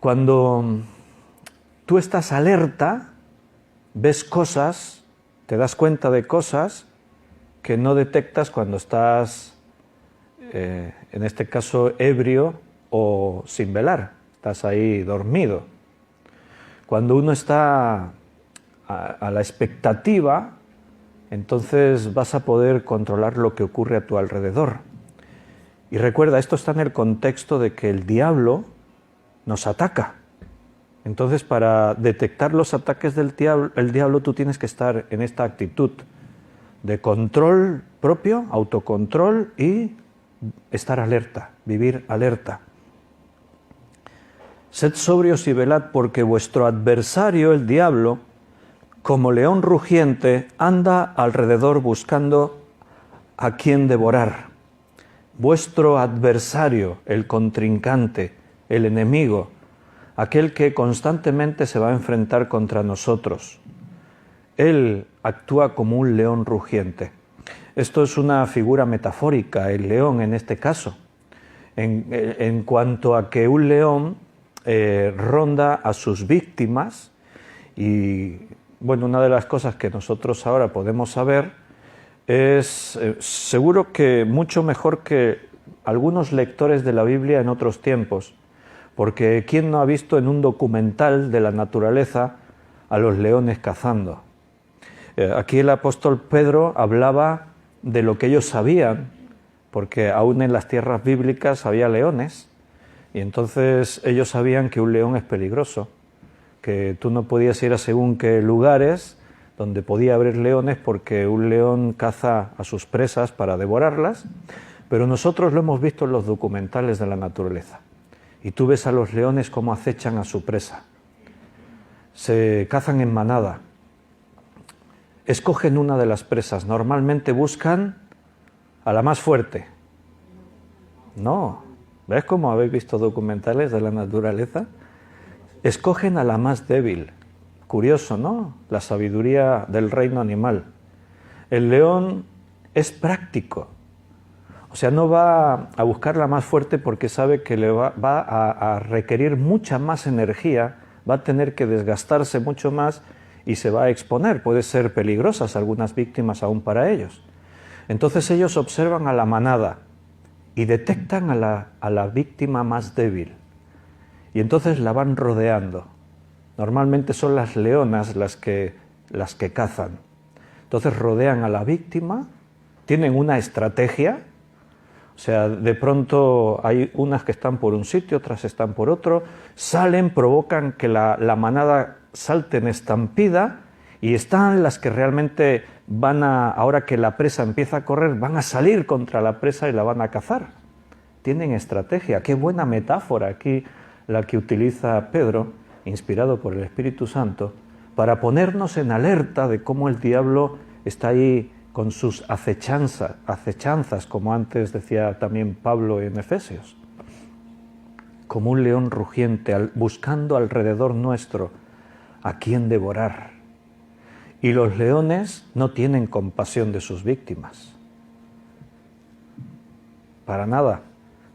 Cuando tú estás alerta, ves cosas, te das cuenta de cosas que no detectas cuando estás, en este caso, ebrio o sin velar. Estás ahí dormido. Cuando uno está a la expectativa, entonces vas a poder controlar lo que ocurre a tu alrededor. Y recuerda, esto está en el contexto de que el diablo nos ataca. Entonces, para detectar los ataques del diablo, tú tienes que estar en esta actitud de control propio, autocontrol y estar alerta, vivir alerta. Sed sobrios y velad, porque vuestro adversario, el diablo, como león rugiente, anda alrededor buscando a quien devorar. Vuestro adversario, el contrincante, el enemigo, aquel que constantemente se va a enfrentar contra nosotros. Él actúa como un león rugiente. Esto es una figura metafórica, el león en este caso, en cuanto a que un león ronda a sus víctimas y, bueno, una de las cosas que nosotros ahora podemos saber es, seguro que mucho mejor que algunos lectores de la Biblia en otros tiempos, porque ¿quién no ha visto en un documental de la naturaleza a los leones cazando? Aquí el apóstol Pedro hablaba de lo que ellos sabían, porque aún en las tierras bíblicas había leones, y entonces ellos sabían que un león es peligroso, que tú no podías ir a según qué lugares donde podía haber leones, porque un león caza a sus presas para devorarlas, Pero nosotros lo hemos visto en los documentales de la naturaleza. Y tú ves a los leones cómo acechan a su presa. Se cazan en manada. Escogen una de las presas. Normalmente buscan a la más fuerte. No. ¿Ves cómo habéis visto documentales de la naturaleza? Escogen a la más débil. Curioso, ¿no? La sabiduría del reino animal. El león es práctico. O sea, no va a buscar la más fuerte porque sabe que le va a requerir mucha más energía, va a tener que desgastarse mucho más y se va a exponer. Pueden ser peligrosas algunas víctimas aún para ellos. Entonces ellos observan a la manada y detectan a la víctima más débil. Y entonces la van rodeando. Normalmente son las leonas las que cazan. Entonces rodean a la víctima, tienen una estrategia. O sea, de pronto hay unas que están por un sitio, otras están por otro, salen, provocan que la manada salte en estampida y están las que realmente ahora que la presa empieza a correr, van a salir contra la presa y la van a cazar. Tienen estrategia. Qué buena metáfora aquí la que utiliza Pedro, inspirado por el Espíritu Santo, para ponernos en alerta de cómo el diablo está ahí con sus acechanzas, como antes decía también Pablo en Efesios, como un león rugiente, buscando alrededor nuestro a quien devorar. Y los leones no tienen compasión de sus víctimas. Para nada.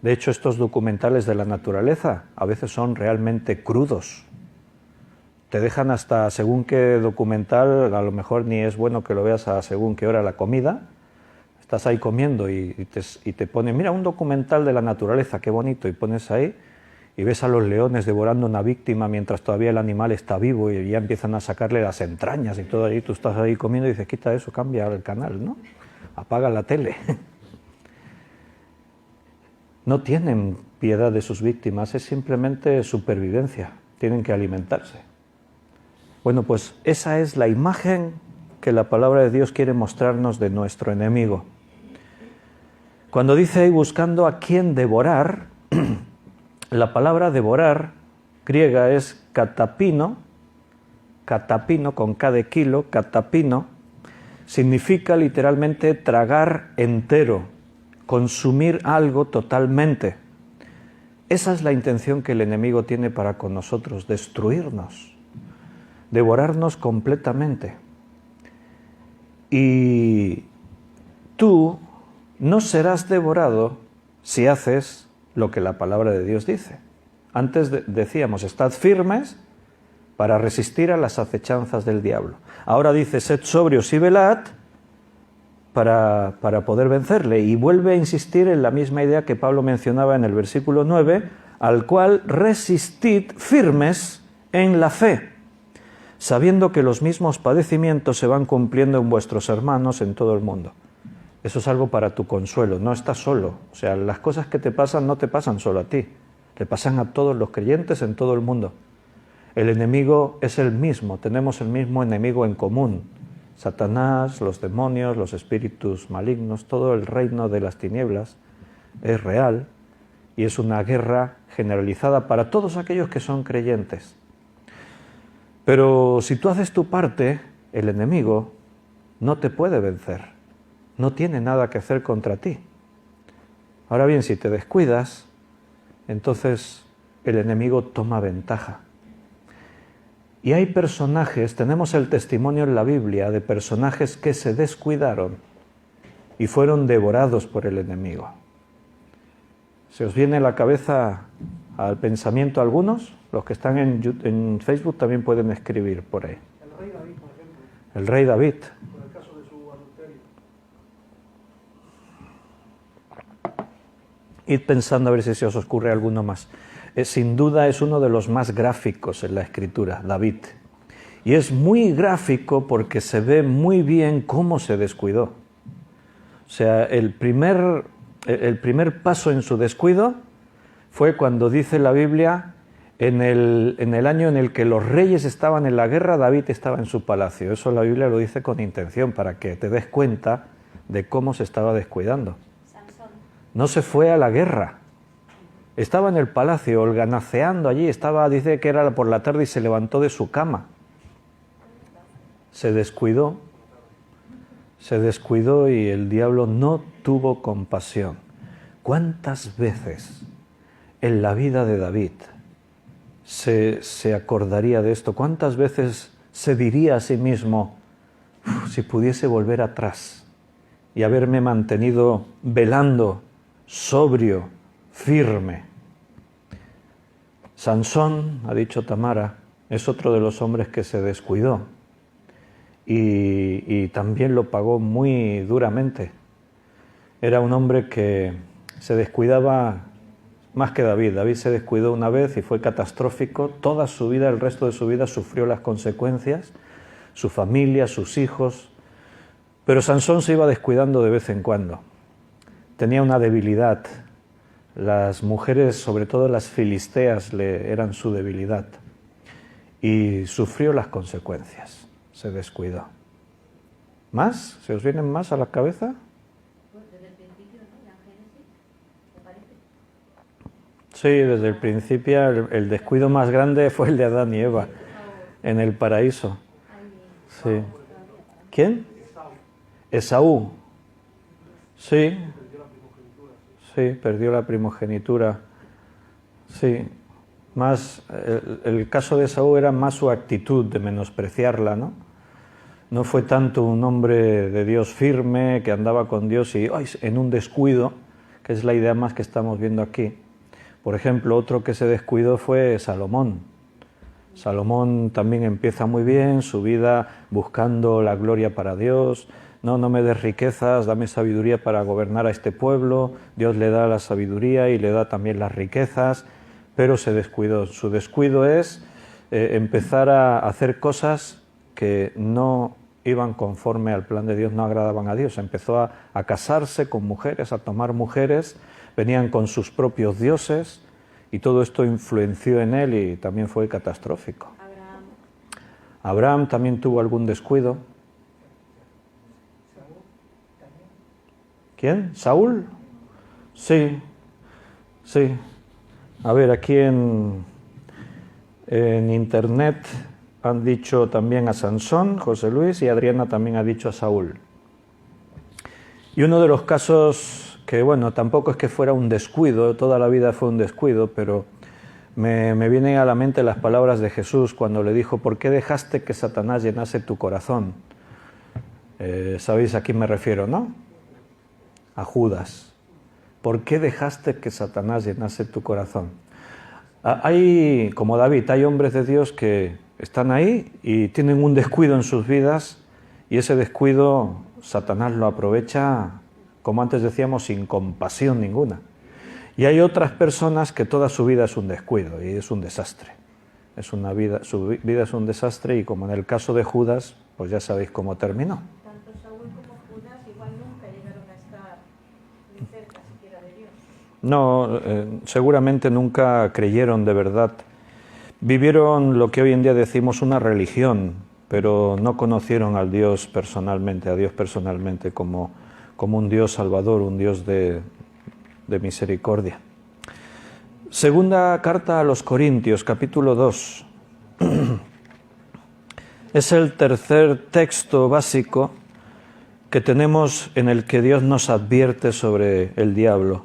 De hecho, estos documentales de la naturaleza a veces son realmente crudos. Te dejan hasta según qué documental, a lo mejor ni es bueno que lo veas a según qué hora la comida. Estás ahí comiendo y te ponen, mira, un documental de la naturaleza, qué bonito, y pones ahí y ves a los leones devorando una víctima mientras todavía el animal está vivo y ya empiezan a sacarle las entrañas y todo ahí. Tú estás ahí comiendo y dices, quita eso, cambia el canal, ¿no? Apaga la tele. No tienen piedad de sus víctimas, es simplemente supervivencia, tienen que alimentarse. Bueno, pues esa es la imagen que la palabra de Dios quiere mostrarnos de nuestro enemigo. Cuando dice ahí buscando a quién devorar, la palabra devorar griega es katapino con K de kilo, katapino, significa literalmente tragar entero, consumir algo totalmente. Esa es la intención que el enemigo tiene para con nosotros, destruirnos, devorarnos completamente. Y tú no serás devorado si haces lo que la palabra de Dios dice. Antes decíamos, estad firmes para resistir a las acechanzas del diablo. Ahora dice, sed sobrios y velad para poder vencerle. Y vuelve a insistir en la misma idea que Pablo mencionaba en el versículo 9, al cual resistid firmes en la fe, sabiendo que los mismos padecimientos se van cumpliendo en vuestros hermanos en todo el mundo. Eso es algo para tu consuelo, no estás solo. O sea, las cosas que te pasan no te pasan solo a ti, le pasan a todos los creyentes en todo el mundo. El enemigo es el mismo, tenemos el mismo enemigo en común. Satanás, los demonios, los espíritus malignos, todo el reino de las tinieblas es real y es una guerra generalizada para todos aquellos que son creyentes. Pero si tú haces tu parte, el enemigo no te puede vencer. No tiene nada que hacer contra ti. Ahora bien, si te descuidas, entonces el enemigo toma ventaja. Y hay personajes, tenemos el testimonio en la Biblia de personajes que se descuidaron y fueron devorados por el enemigo. ¿Se os viene a la cabeza al pensamiento algunos? Los que están en Facebook también pueden escribir por ahí. El rey David, por ejemplo. El rey David. Por el caso de su adulterio. Id pensando a ver si se os ocurre alguno más. Sin duda es uno de los más gráficos en la Escritura, David. Y es muy gráfico porque se ve muy bien cómo se descuidó. O sea, el primer paso en su descuido fue cuando dice la Biblia, en el año en el que los reyes estaban en la guerra, David estaba en su palacio. Eso la Biblia lo dice con intención, para que te des cuenta de cómo se estaba descuidando. Sansón. no se fue a la guerra. Estaba en el palacio, holganaceando allí, dice que era por la tarde y se levantó de su cama. Se descuidó y el diablo no tuvo compasión. ¿Cuántas veces en la vida de David se acordaría de esto? ¿Cuántas veces se diría a sí mismo, si pudiese volver atrás y haberme mantenido velando, sobrio, firme? Sansón, ha dicho Tamara, es otro de los hombres que se descuidó y también lo pagó muy duramente. Era un hombre que se descuidaba más que David. David se descuidó una vez y fue catastrófico. Toda su vida, el resto de su vida, sufrió las consecuencias, su familia, sus hijos. Pero Sansón se iba descuidando de vez en cuando. Tenía una debilidad. Las mujeres, sobre todo las filisteas, eran su debilidad. Y sufrió las consecuencias. Se descuidó. ¿Más? ¿Se os vienen más a la cabeza? Desde el principio, ¿no? La Génesis, ¿te parece? Sí, desde el principio el descuido más grande fue el de Adán y Eva en el paraíso. Sí. ¿Quién? Esaú. Sí. Sí, perdió la primogenitura. Sí. Más el caso de Esaú era más su actitud de menospreciarla, ¿no? No fue tanto un hombre de Dios firme que andaba con Dios y en un descuido, que es la idea más que estamos viendo aquí. Por ejemplo, otro que se descuidó fue Salomón. Salomón también empieza muy bien su vida buscando la gloria para Dios. No me des riquezas, dame sabiduría para gobernar a este pueblo. Dios le da la sabiduría y le da también las riquezas, pero se descuidó. Su descuido es empezar a hacer cosas que no iban conforme al plan de Dios, no agradaban a Dios. Empezó a casarse con mujeres, a tomar mujeres, venían con sus propios dioses y todo esto influenció en él y también fue catastrófico. Abraham también tuvo algún descuido. ¿Quién? ¿Saúl? Sí, sí. A ver, aquí en internet han dicho también a Sansón, José Luis, y Adriana también ha dicho a Saúl. Y uno de los casos que, bueno, tampoco es que fuera un descuido, toda la vida fue un descuido, pero me vienen a la mente las palabras de Jesús cuando le dijo, ¿por qué dejaste que Satanás llenase tu corazón? Sabéis a quién me refiero, ¿no? A Judas. ¿Por qué dejaste que Satanás llenase tu corazón? Hay, como David, hay hombres de Dios que están ahí y tienen un descuido en sus vidas y ese descuido Satanás lo aprovecha, como antes decíamos, sin compasión ninguna. Y hay otras personas que toda su vida es un descuido y es un desastre. Su vida es un desastre y como en el caso de Judas, pues ya sabéis cómo terminó. Tanto Saúl como Judas igual nunca llegaron a estar ni cerca siquiera de Dios. No, seguramente nunca creyeron de verdad. Vivieron lo que hoy en día decimos una religión, pero no conocieron a Dios personalmente como un Dios salvador, un Dios de misericordia. Segunda carta a los Corintios, capítulo 2. Es el tercer texto básico que tenemos en el que Dios nos advierte sobre el diablo.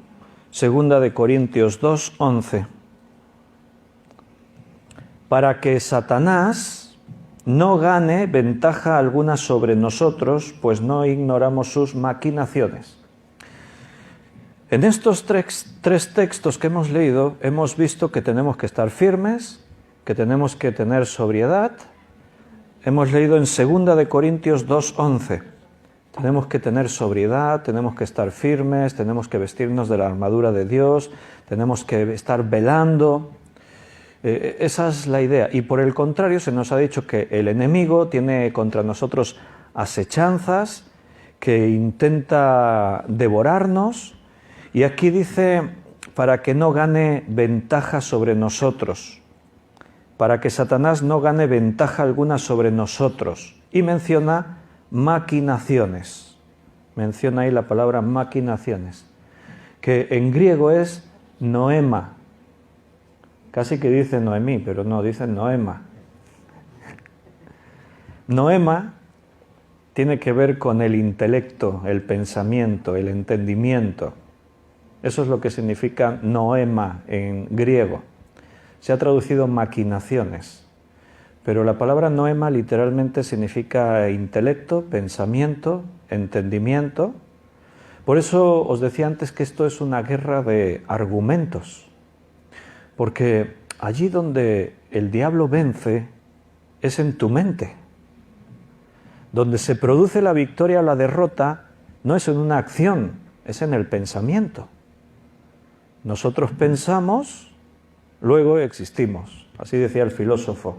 Segunda de Corintios 2, 11. Para que Satanás no gane ventaja alguna sobre nosotros, pues no ignoramos sus maquinaciones. En estos tres textos que hemos leído, hemos visto que tenemos que estar firmes, que tenemos que tener sobriedad. Hemos leído en 2 de Corintios 2:11. Tenemos que tener sobriedad, tenemos que estar firmes, tenemos que vestirnos de la armadura de Dios, tenemos que estar velando. Esa es la idea. Y por el contrario, se nos ha dicho que el enemigo tiene contra nosotros asechanzas, que intenta devorarnos. Y aquí dice, para que no gane ventaja sobre nosotros, para que Satanás no gane ventaja alguna sobre nosotros. Y menciona maquinaciones. Menciona ahí la palabra maquinaciones. que en griego es noema. Casi que dice Noemí, pero no, dice noema. Noema tiene que ver con el intelecto, el pensamiento, el entendimiento. Eso es lo que significa noema en griego. Se ha traducido maquinaciones, pero la palabra noema literalmente significa intelecto, pensamiento, entendimiento. Por eso os decía antes que esto es una guerra de argumentos, porque allí donde el diablo vence es en tu mente. Donde se produce la victoria o la derrota no es en una acción, es en el pensamiento. Nosotros pensamos, luego existimos. Así decía el filósofo.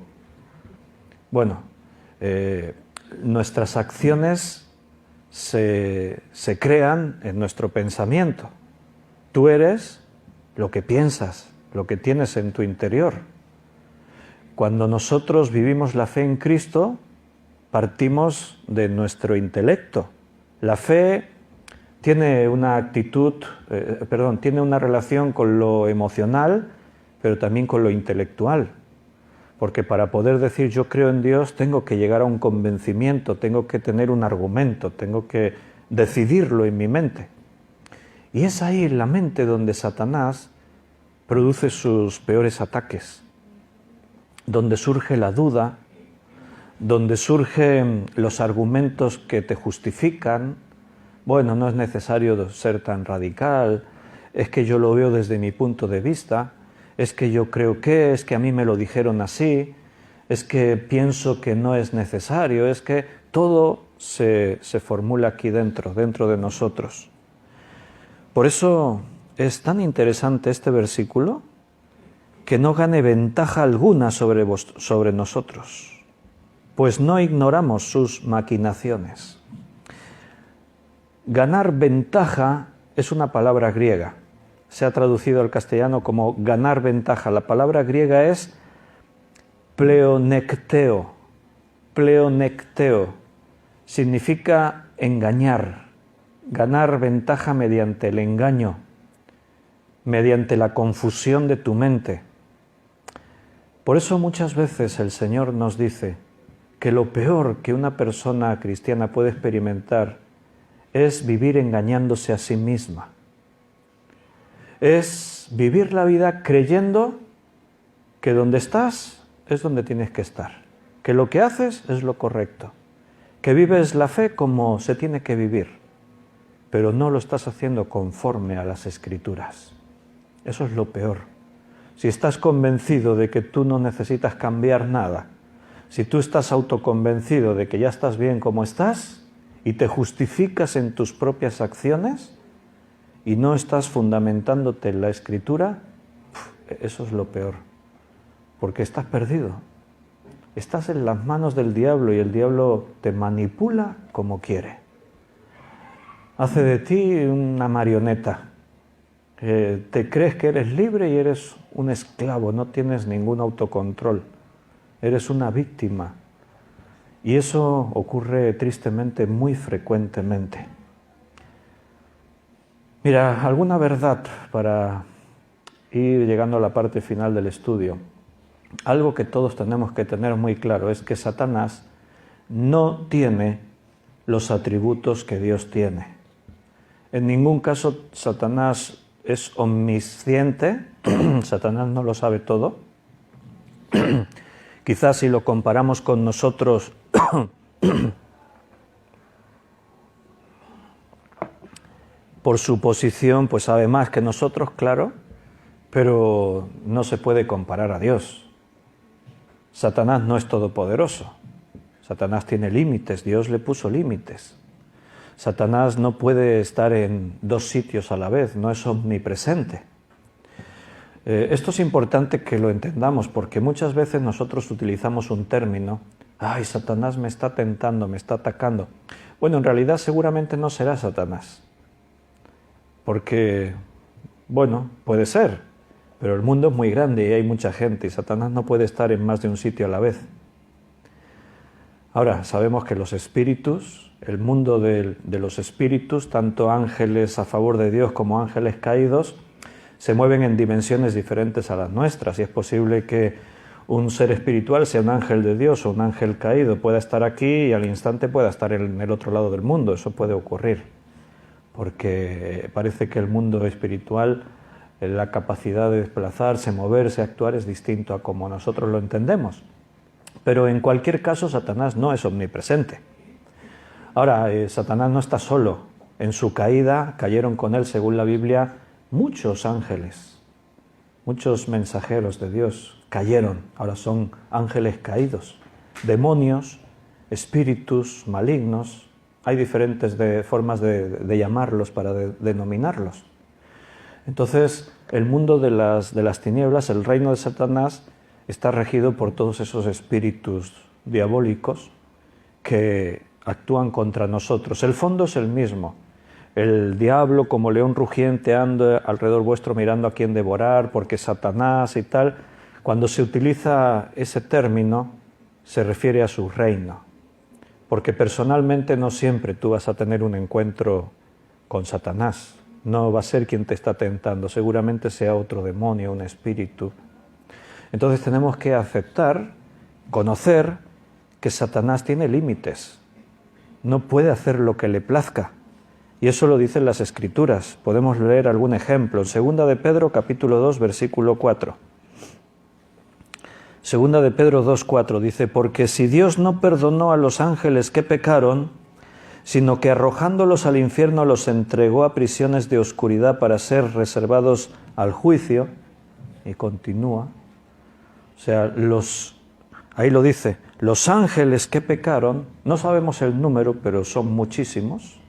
Bueno, nuestras acciones se crean en nuestro pensamiento. Tú eres lo que piensas, lo que tienes en tu interior. Cuando nosotros vivimos la fe en Cristo, partimos de nuestro intelecto. La fe tiene una actitud, tiene una relación con lo emocional, pero también con lo intelectual. Porque para poder decir yo creo en Dios, tengo que llegar a un convencimiento, tengo que tener un argumento, tengo que decidirlo en mi mente. Y es ahí en la mente donde Satanás produce sus peores ataques, donde surge la duda, donde surgen los argumentos que te justifican. Bueno, no es necesario ser tan radical, es que yo lo veo desde mi punto de vista, es que yo creo que, es que a mí me lo dijeron así, es que pienso que no es necesario, es que todo se formula aquí dentro de nosotros. Por eso es tan interesante este versículo, que no gane ventaja alguna sobre nosotros, pues no ignoramos sus maquinaciones. Ganar ventaja es una palabra griega. Se ha traducido al castellano como ganar ventaja. La palabra griega es pleonekteo. Pleonekteo significa engañar, ganar ventaja mediante el engaño, mediante la confusión de tu mente. Por eso muchas veces el Señor nos dice que lo peor que una persona cristiana puede experimentar es vivir engañándose a sí misma. Es vivir la vida creyendo que donde estás es donde tienes que estar, que lo que haces es lo correcto, que vives la fe como se tiene que vivir, pero no lo estás haciendo conforme a las Escrituras. Eso es lo peor. Si estás convencido de que tú no necesitas cambiar nada, si tú estás autoconvencido de que ya estás bien como estás y te justificas en tus propias acciones y no estás fundamentándote en la Escritura, eso es lo peor, porque estás perdido. Estás en las manos del diablo y el diablo te manipula como quiere. Hace de ti una marioneta. Te crees que eres libre y eres un esclavo, no tienes ningún autocontrol. Eres una víctima. Y eso ocurre tristemente muy frecuentemente. Mira, alguna verdad para ir llegando a la parte final del estudio. Algo que todos tenemos que tener muy claro es que Satanás no tiene los atributos que Dios tiene. En ningún caso Satanás es omnisciente, Satanás no lo sabe todo. Quizás si lo comparamos con nosotros, por su posición, pues sabe más que nosotros, claro, pero no se puede comparar a Dios. Satanás no es todopoderoso. Satanás tiene límites, Dios le puso límites. Satanás no puede estar en dos sitios a la vez, no es omnipresente. Esto es importante que lo entendamos, porque muchas veces nosotros utilizamos un término, ¡ay, Satanás me está tentando, me está atacando! Bueno, en realidad seguramente no será Satanás, porque, bueno, puede ser, pero el mundo es muy grande y hay mucha gente, y Satanás no puede estar en más de un sitio a la vez. Ahora, sabemos que los espíritus, el mundo de los espíritus, tanto ángeles a favor de Dios como ángeles caídos, se mueven en dimensiones diferentes a las nuestras, y es posible que un ser espiritual sea un ángel de Dios o un ángel caído, pueda estar aquí y al instante pueda estar en el otro lado del mundo. Eso puede ocurrir, porque parece que el mundo espiritual, la capacidad de desplazarse, moverse, actuar es distinto a como nosotros lo entendemos. Pero en cualquier caso, Satanás no es omnipresente. Ahora, Satanás no está solo. En su caída cayeron con él, según la Biblia, muchos ángeles, muchos mensajeros de Dios cayeron. Ahora son ángeles caídos, demonios, espíritus malignos. Hay diferentes formas de llamarlos, para denominarlos. Entonces, el mundo de las tinieblas, el reino de Satanás, está regido por todos esos espíritus diabólicos que actúan contra nosotros. El fondo es el mismo. El diablo, como león rugiente, anda alrededor vuestro mirando a quién devorar, porque Satanás y tal. Cuando se utiliza ese término, se refiere a su reino. Porque personalmente no siempre tú vas a tener un encuentro con Satanás. No va a ser quien te está tentando, seguramente sea otro demonio, un espíritu. Entonces tenemos que aceptar, conocer que Satanás tiene límites. No puede hacer lo que le plazca. Y eso lo dicen las Escrituras. Podemos leer algún ejemplo. En 2 de Pedro, capítulo 2, versículo 4. 2 de Pedro 2:4 dice: porque si Dios no perdonó a los ángeles que pecaron, sino que arrojándolos al infierno los entregó a prisiones de oscuridad para ser reservados al juicio, y continúa, o sea, ahí lo dice, los ángeles que pecaron, no sabemos el número, pero son muchísimos.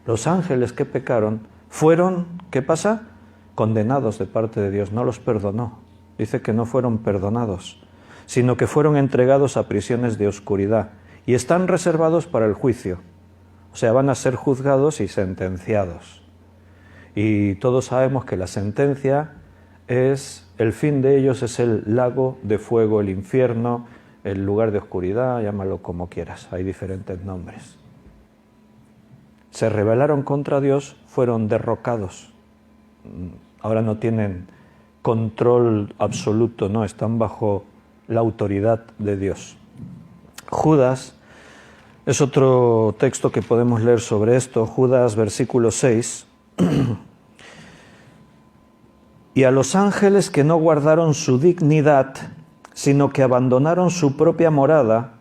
Los ángeles que pecaron fueron, ¿qué pasa? Condenados de parte de Dios, no los perdonó. Dice que no fueron perdonados, sino que fueron entregados a prisiones de oscuridad y están reservados para el juicio. O sea, van a ser juzgados y sentenciados. Y todos sabemos que la sentencia el fin de ellos es el lago de fuego, el infierno, el lugar de oscuridad, llámalo como quieras, hay diferentes nombres. Se rebelaron contra Dios, fueron derrocados. Ahora no tienen control absoluto, no, están bajo la autoridad de Dios. Judas es otro texto que podemos leer sobre esto, Judas versículo 6. Y a los ángeles que no guardaron su dignidad, sino que abandonaron su propia morada,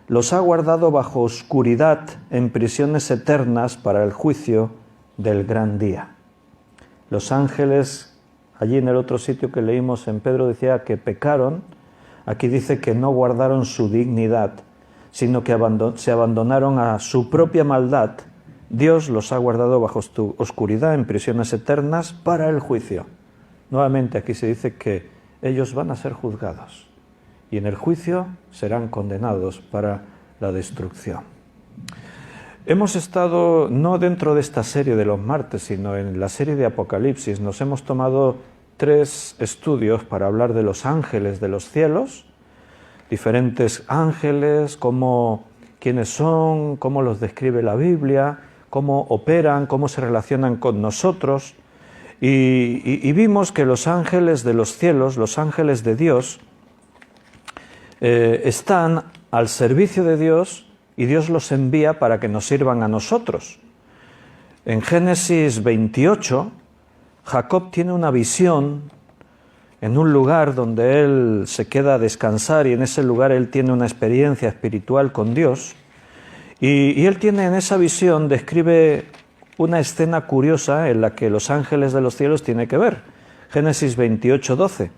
los ha guardado bajo oscuridad en prisiones eternas para el juicio del gran día. Los ángeles, allí en el otro sitio que leímos en Pedro decía que pecaron, aquí dice que no guardaron su dignidad, sino que se abandonaron a su propia maldad. Dios los ha guardado bajo oscuridad en prisiones eternas para el juicio. Nuevamente aquí se dice que ellos van a ser juzgados y en el juicio serán condenados para la destrucción. Hemos estado, no dentro de esta serie de los martes, sino en la serie de Apocalipsis, nos hemos tomado 3 estudios para hablar de los ángeles de los cielos, diferentes ángeles, quiénes son, cómo los describe la Biblia, cómo operan, cómo se relacionan con nosotros. Y vimos que los ángeles de los cielos, los ángeles de Dios, están al servicio de Dios y Dios los envía para que nos sirvan a nosotros. En Génesis 28, Jacob tiene una visión en un lugar donde él se queda a descansar y en ese lugar él tiene una experiencia espiritual con Dios. Y él tiene en esa visión, describe una escena curiosa en la que los ángeles de los cielos tienen que ver. Génesis 28:12.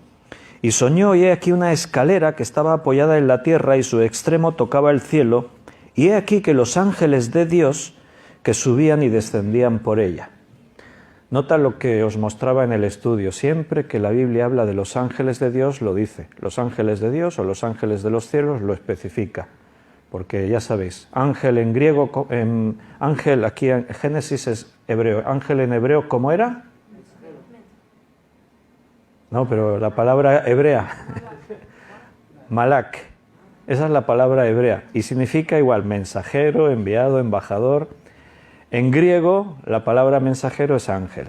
Y soñó, y he aquí una escalera que estaba apoyada en la tierra y su extremo tocaba el cielo, y he aquí que los ángeles de Dios que subían y descendían por ella. Nota lo que os mostraba en el estudio. Siempre que la Biblia habla de los ángeles de Dios, lo dice. Los ángeles de Dios o los ángeles de los cielos lo especifica. Porque ya sabéis, ángel en griego, ángel aquí en Génesis es hebreo. Ángel en hebreo, ¿cómo era? No, pero la palabra hebrea, malak. Esa es la palabra hebrea y significa igual mensajero, enviado, embajador. En griego la palabra mensajero es ángel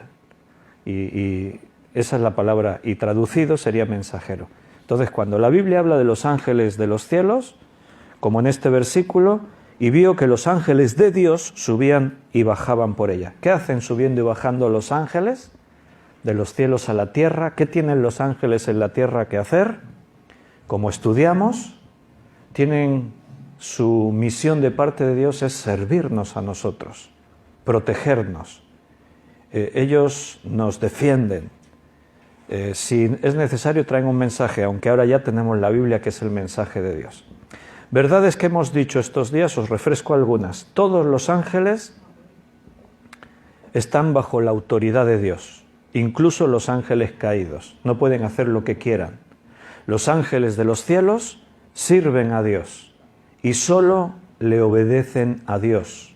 y esa es la palabra, y traducido sería mensajero. Entonces, cuando la Biblia habla de los ángeles de los cielos, como en este versículo, y vio que los ángeles de Dios subían y bajaban por ella. ¿Qué hacen subiendo y bajando los ángeles de los cielos a la tierra? ¿Qué tienen los ángeles en la tierra que hacer? Como estudiamos, tienen su misión de parte de Dios es servirnos a nosotros, protegernos. Ellos nos defienden. Si es necesario, traen un mensaje, aunque ahora ya tenemos la Biblia, que es el mensaje de Dios. Verdades que hemos dicho estos días, os refresco algunas. Todos los ángeles están bajo la autoridad de Dios, incluso los ángeles caídos. No pueden hacer lo que quieran. Los ángeles de los cielos sirven a Dios y solo le obedecen a Dios.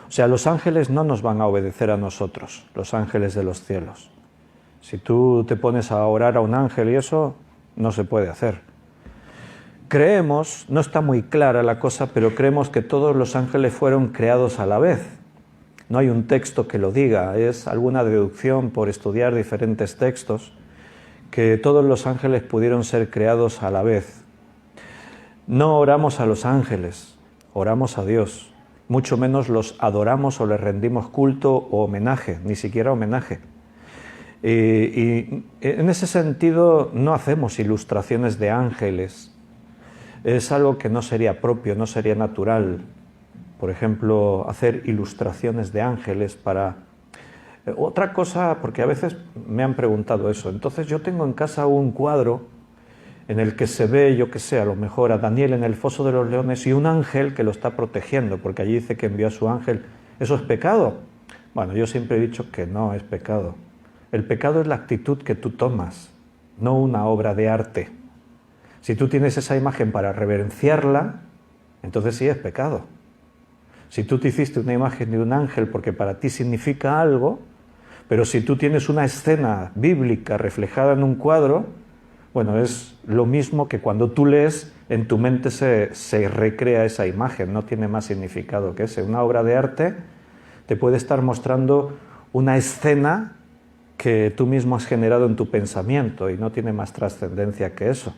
O sea, los ángeles no nos van a obedecer a nosotros, los ángeles de los cielos. Si tú te pones a orar a un ángel y eso, no se puede hacer. Creemos, no está muy clara la cosa, pero creemos que todos los ángeles fueron creados a la vez. No hay un texto que lo diga, es alguna deducción por estudiar diferentes textos, que todos los ángeles pudieron ser creados a la vez. No oramos a los ángeles, oramos a Dios. Mucho menos los adoramos o les rendimos culto o homenaje, ni siquiera homenaje. Y en ese sentido no hacemos ilustraciones de ángeles. Es algo que no sería propio, no sería natural. Por ejemplo, hacer ilustraciones de ángeles para... Otra cosa, porque a veces me han preguntado eso. Entonces yo tengo en casa un cuadro en el que se ve, yo qué sé, a lo mejor a Daniel en el foso de los leones y un ángel que lo está protegiendo, porque allí dice que envió a su ángel. ¿Eso es pecado? Bueno, yo siempre he dicho que no es pecado. El pecado es la actitud que tú tomas, no una obra de arte. Si tú tienes esa imagen para reverenciarla, entonces sí es pecado. Si tú te hiciste una imagen de un ángel porque para ti significa algo, pero si tú tienes una escena bíblica reflejada en un cuadro, bueno, es lo mismo que cuando tú lees, en tu mente se recrea esa imagen, no tiene más significado que ese. Una obra de arte te puede estar mostrando una escena que tú mismo has generado en tu pensamiento y no tiene más trascendencia que eso.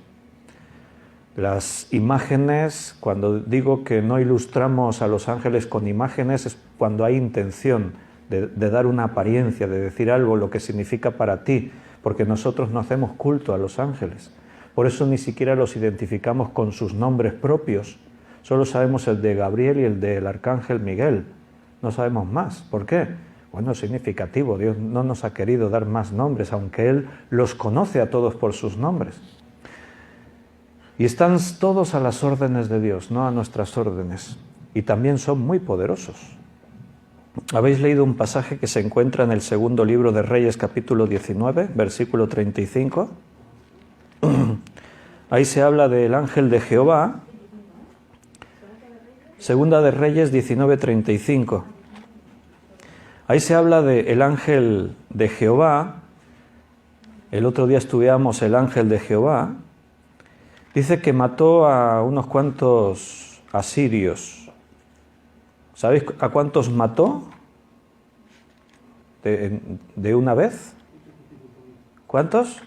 Las imágenes, cuando digo que no ilustramos a los ángeles con imágenes, es cuando hay intención de dar una apariencia, de decir algo, lo que significa para ti, porque nosotros no hacemos culto a los ángeles. Por eso ni siquiera los identificamos con sus nombres propios. Solo sabemos el de Gabriel y el del arcángel Miguel. No sabemos más. ¿Por qué? Bueno, es significativo. Dios no nos ha querido dar más nombres, aunque Él los conoce a todos por sus nombres. Y están todos a las órdenes de Dios, no a nuestras órdenes. Y también son muy poderosos. ¿Habéis leído un pasaje que se encuentra en el segundo libro de Reyes, capítulo 19, versículo 35? Ahí se habla del ángel de Jehová. Segunda de Reyes 19, 35. Ahí se habla del ángel de Jehová. El otro día estudiamos el ángel de Jehová. Dice que mató a unos cuantos asirios. ¿Sabéis a cuántos mató? ¿De una vez? ¿Cuántos?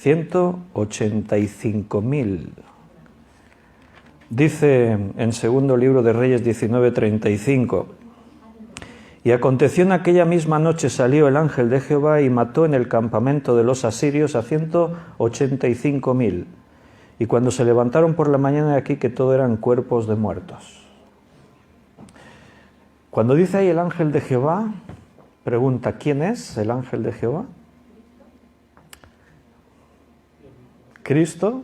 185.000. Dice en segundo libro de Reyes 19:35. Y aconteció en aquella misma noche salió el ángel de Jehová y mató en el campamento de los asirios a 185.000. Y cuando se levantaron por la mañana, aquí que todo eran cuerpos de muertos. Cuando dice ahí el ángel de Jehová, pregunta, ¿quién es el ángel de Jehová? ¿Cristo?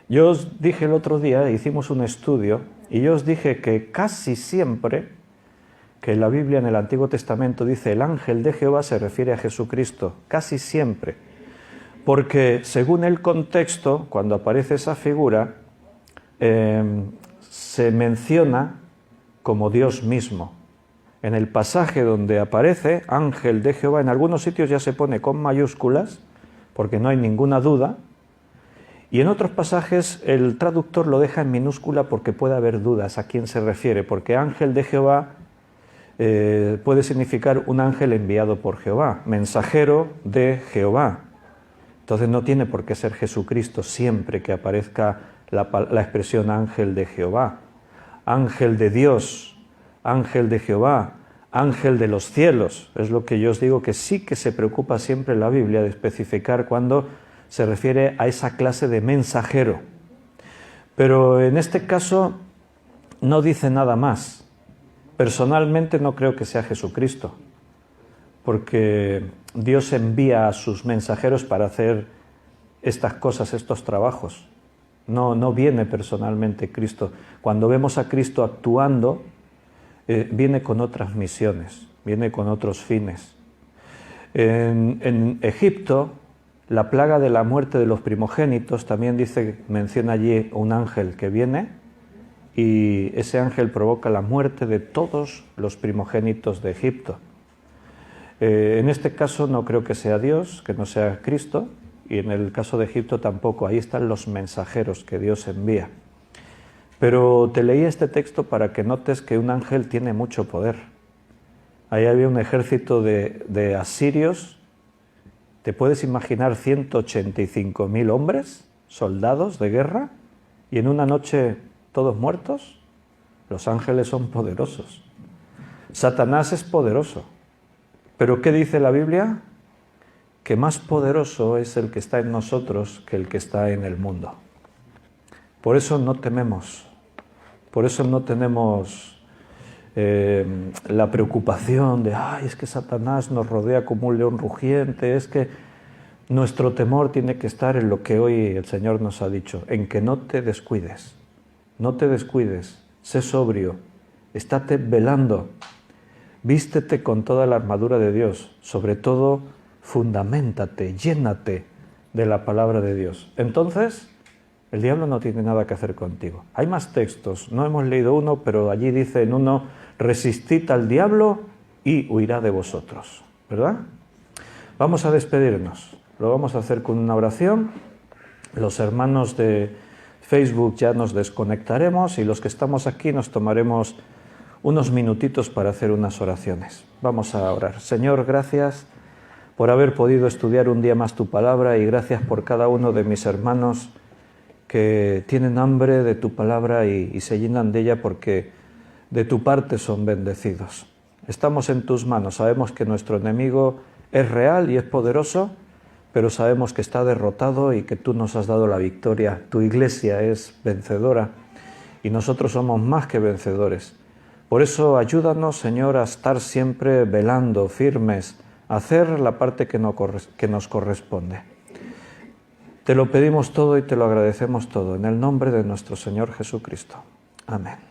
Yo os dije el otro día, hicimos un estudio, y yo os dije que casi siempre que la Biblia en el Antiguo Testamento dice el ángel de Jehová se refiere a Jesucristo, casi siempre. Porque según el contexto, cuando aparece esa figura, se menciona como Dios mismo. En el pasaje donde aparece ángel de Jehová, en algunos sitios ya se pone con mayúsculas, porque no hay ninguna duda, y en otros pasajes el traductor lo deja en minúscula porque puede haber dudas a quién se refiere, porque ángel de Jehová puede significar un ángel enviado por Jehová, mensajero de Jehová. Entonces no tiene por qué ser Jesucristo siempre que aparezca la expresión ángel de Jehová. Ángel de Dios, ángel de Jehová, ángel de los cielos. Es lo que yo os digo, que sí que se preocupa siempre la Biblia de especificar cuando se refiere a esa clase de mensajero. Pero en este caso no dice nada más. Personalmente no creo que sea Jesucristo, porque Dios envía a sus mensajeros para hacer estas cosas, estos trabajos. No viene personalmente Cristo. Cuando vemos a Cristo actuando, viene con otras misiones, viene con otros fines. En Egipto, la plaga de la muerte de los primogénitos, también menciona allí un ángel que viene, y ese ángel provoca la muerte de todos los primogénitos de Egipto. En este caso no creo que sea Dios, que no sea Cristo, y en el caso de Egipto tampoco. Ahí están los mensajeros que Dios envía. Pero te leí este texto para que notes que un ángel tiene mucho poder. Ahí había un ejército de asirios. ¿Te puedes imaginar 185.000 hombres, soldados de guerra, y en una noche todos muertos? Los ángeles son poderosos. Satanás es poderoso. ¿Pero qué dice la Biblia? Que más poderoso es el que está en nosotros que el que está en el mundo. Por eso no tememos. Por eso no tenemos la preocupación de ¡ay, es que Satanás nos rodea como un león rugiente! Es que nuestro temor tiene que estar en lo que hoy el Señor nos ha dicho, en que no te descuides. No te descuides, sé sobrio, estate velando, vístete con toda la armadura de Dios, sobre todo fundamentate, llénate de la palabra de Dios. Entonces, el diablo no tiene nada que hacer contigo. Hay más textos, no hemos leído uno, pero allí dice en uno, resistid al diablo y huirá de vosotros, ¿verdad? Vamos a despedirnos, lo vamos a hacer con una oración. Los hermanos de Facebook ya nos desconectaremos y los que estamos aquí nos tomaremos unos minutitos para hacer unas oraciones. Vamos a orar. Señor, gracias por haber podido estudiar un día más tu palabra y gracias por cada uno de mis hermanos que tienen hambre de tu palabra y se llenan de ella porque de tu parte son bendecidos. Estamos en tus manos, sabemos que nuestro enemigo es real y es poderoso, pero sabemos que está derrotado y que tú nos has dado la victoria. Tu iglesia es vencedora y nosotros somos más que vencedores. Por eso ayúdanos, Señor, a estar siempre velando, firmes, a hacer la parte que nos corresponde. Te lo pedimos todo y te lo agradecemos todo, en el nombre de nuestro Señor Jesucristo. Amén.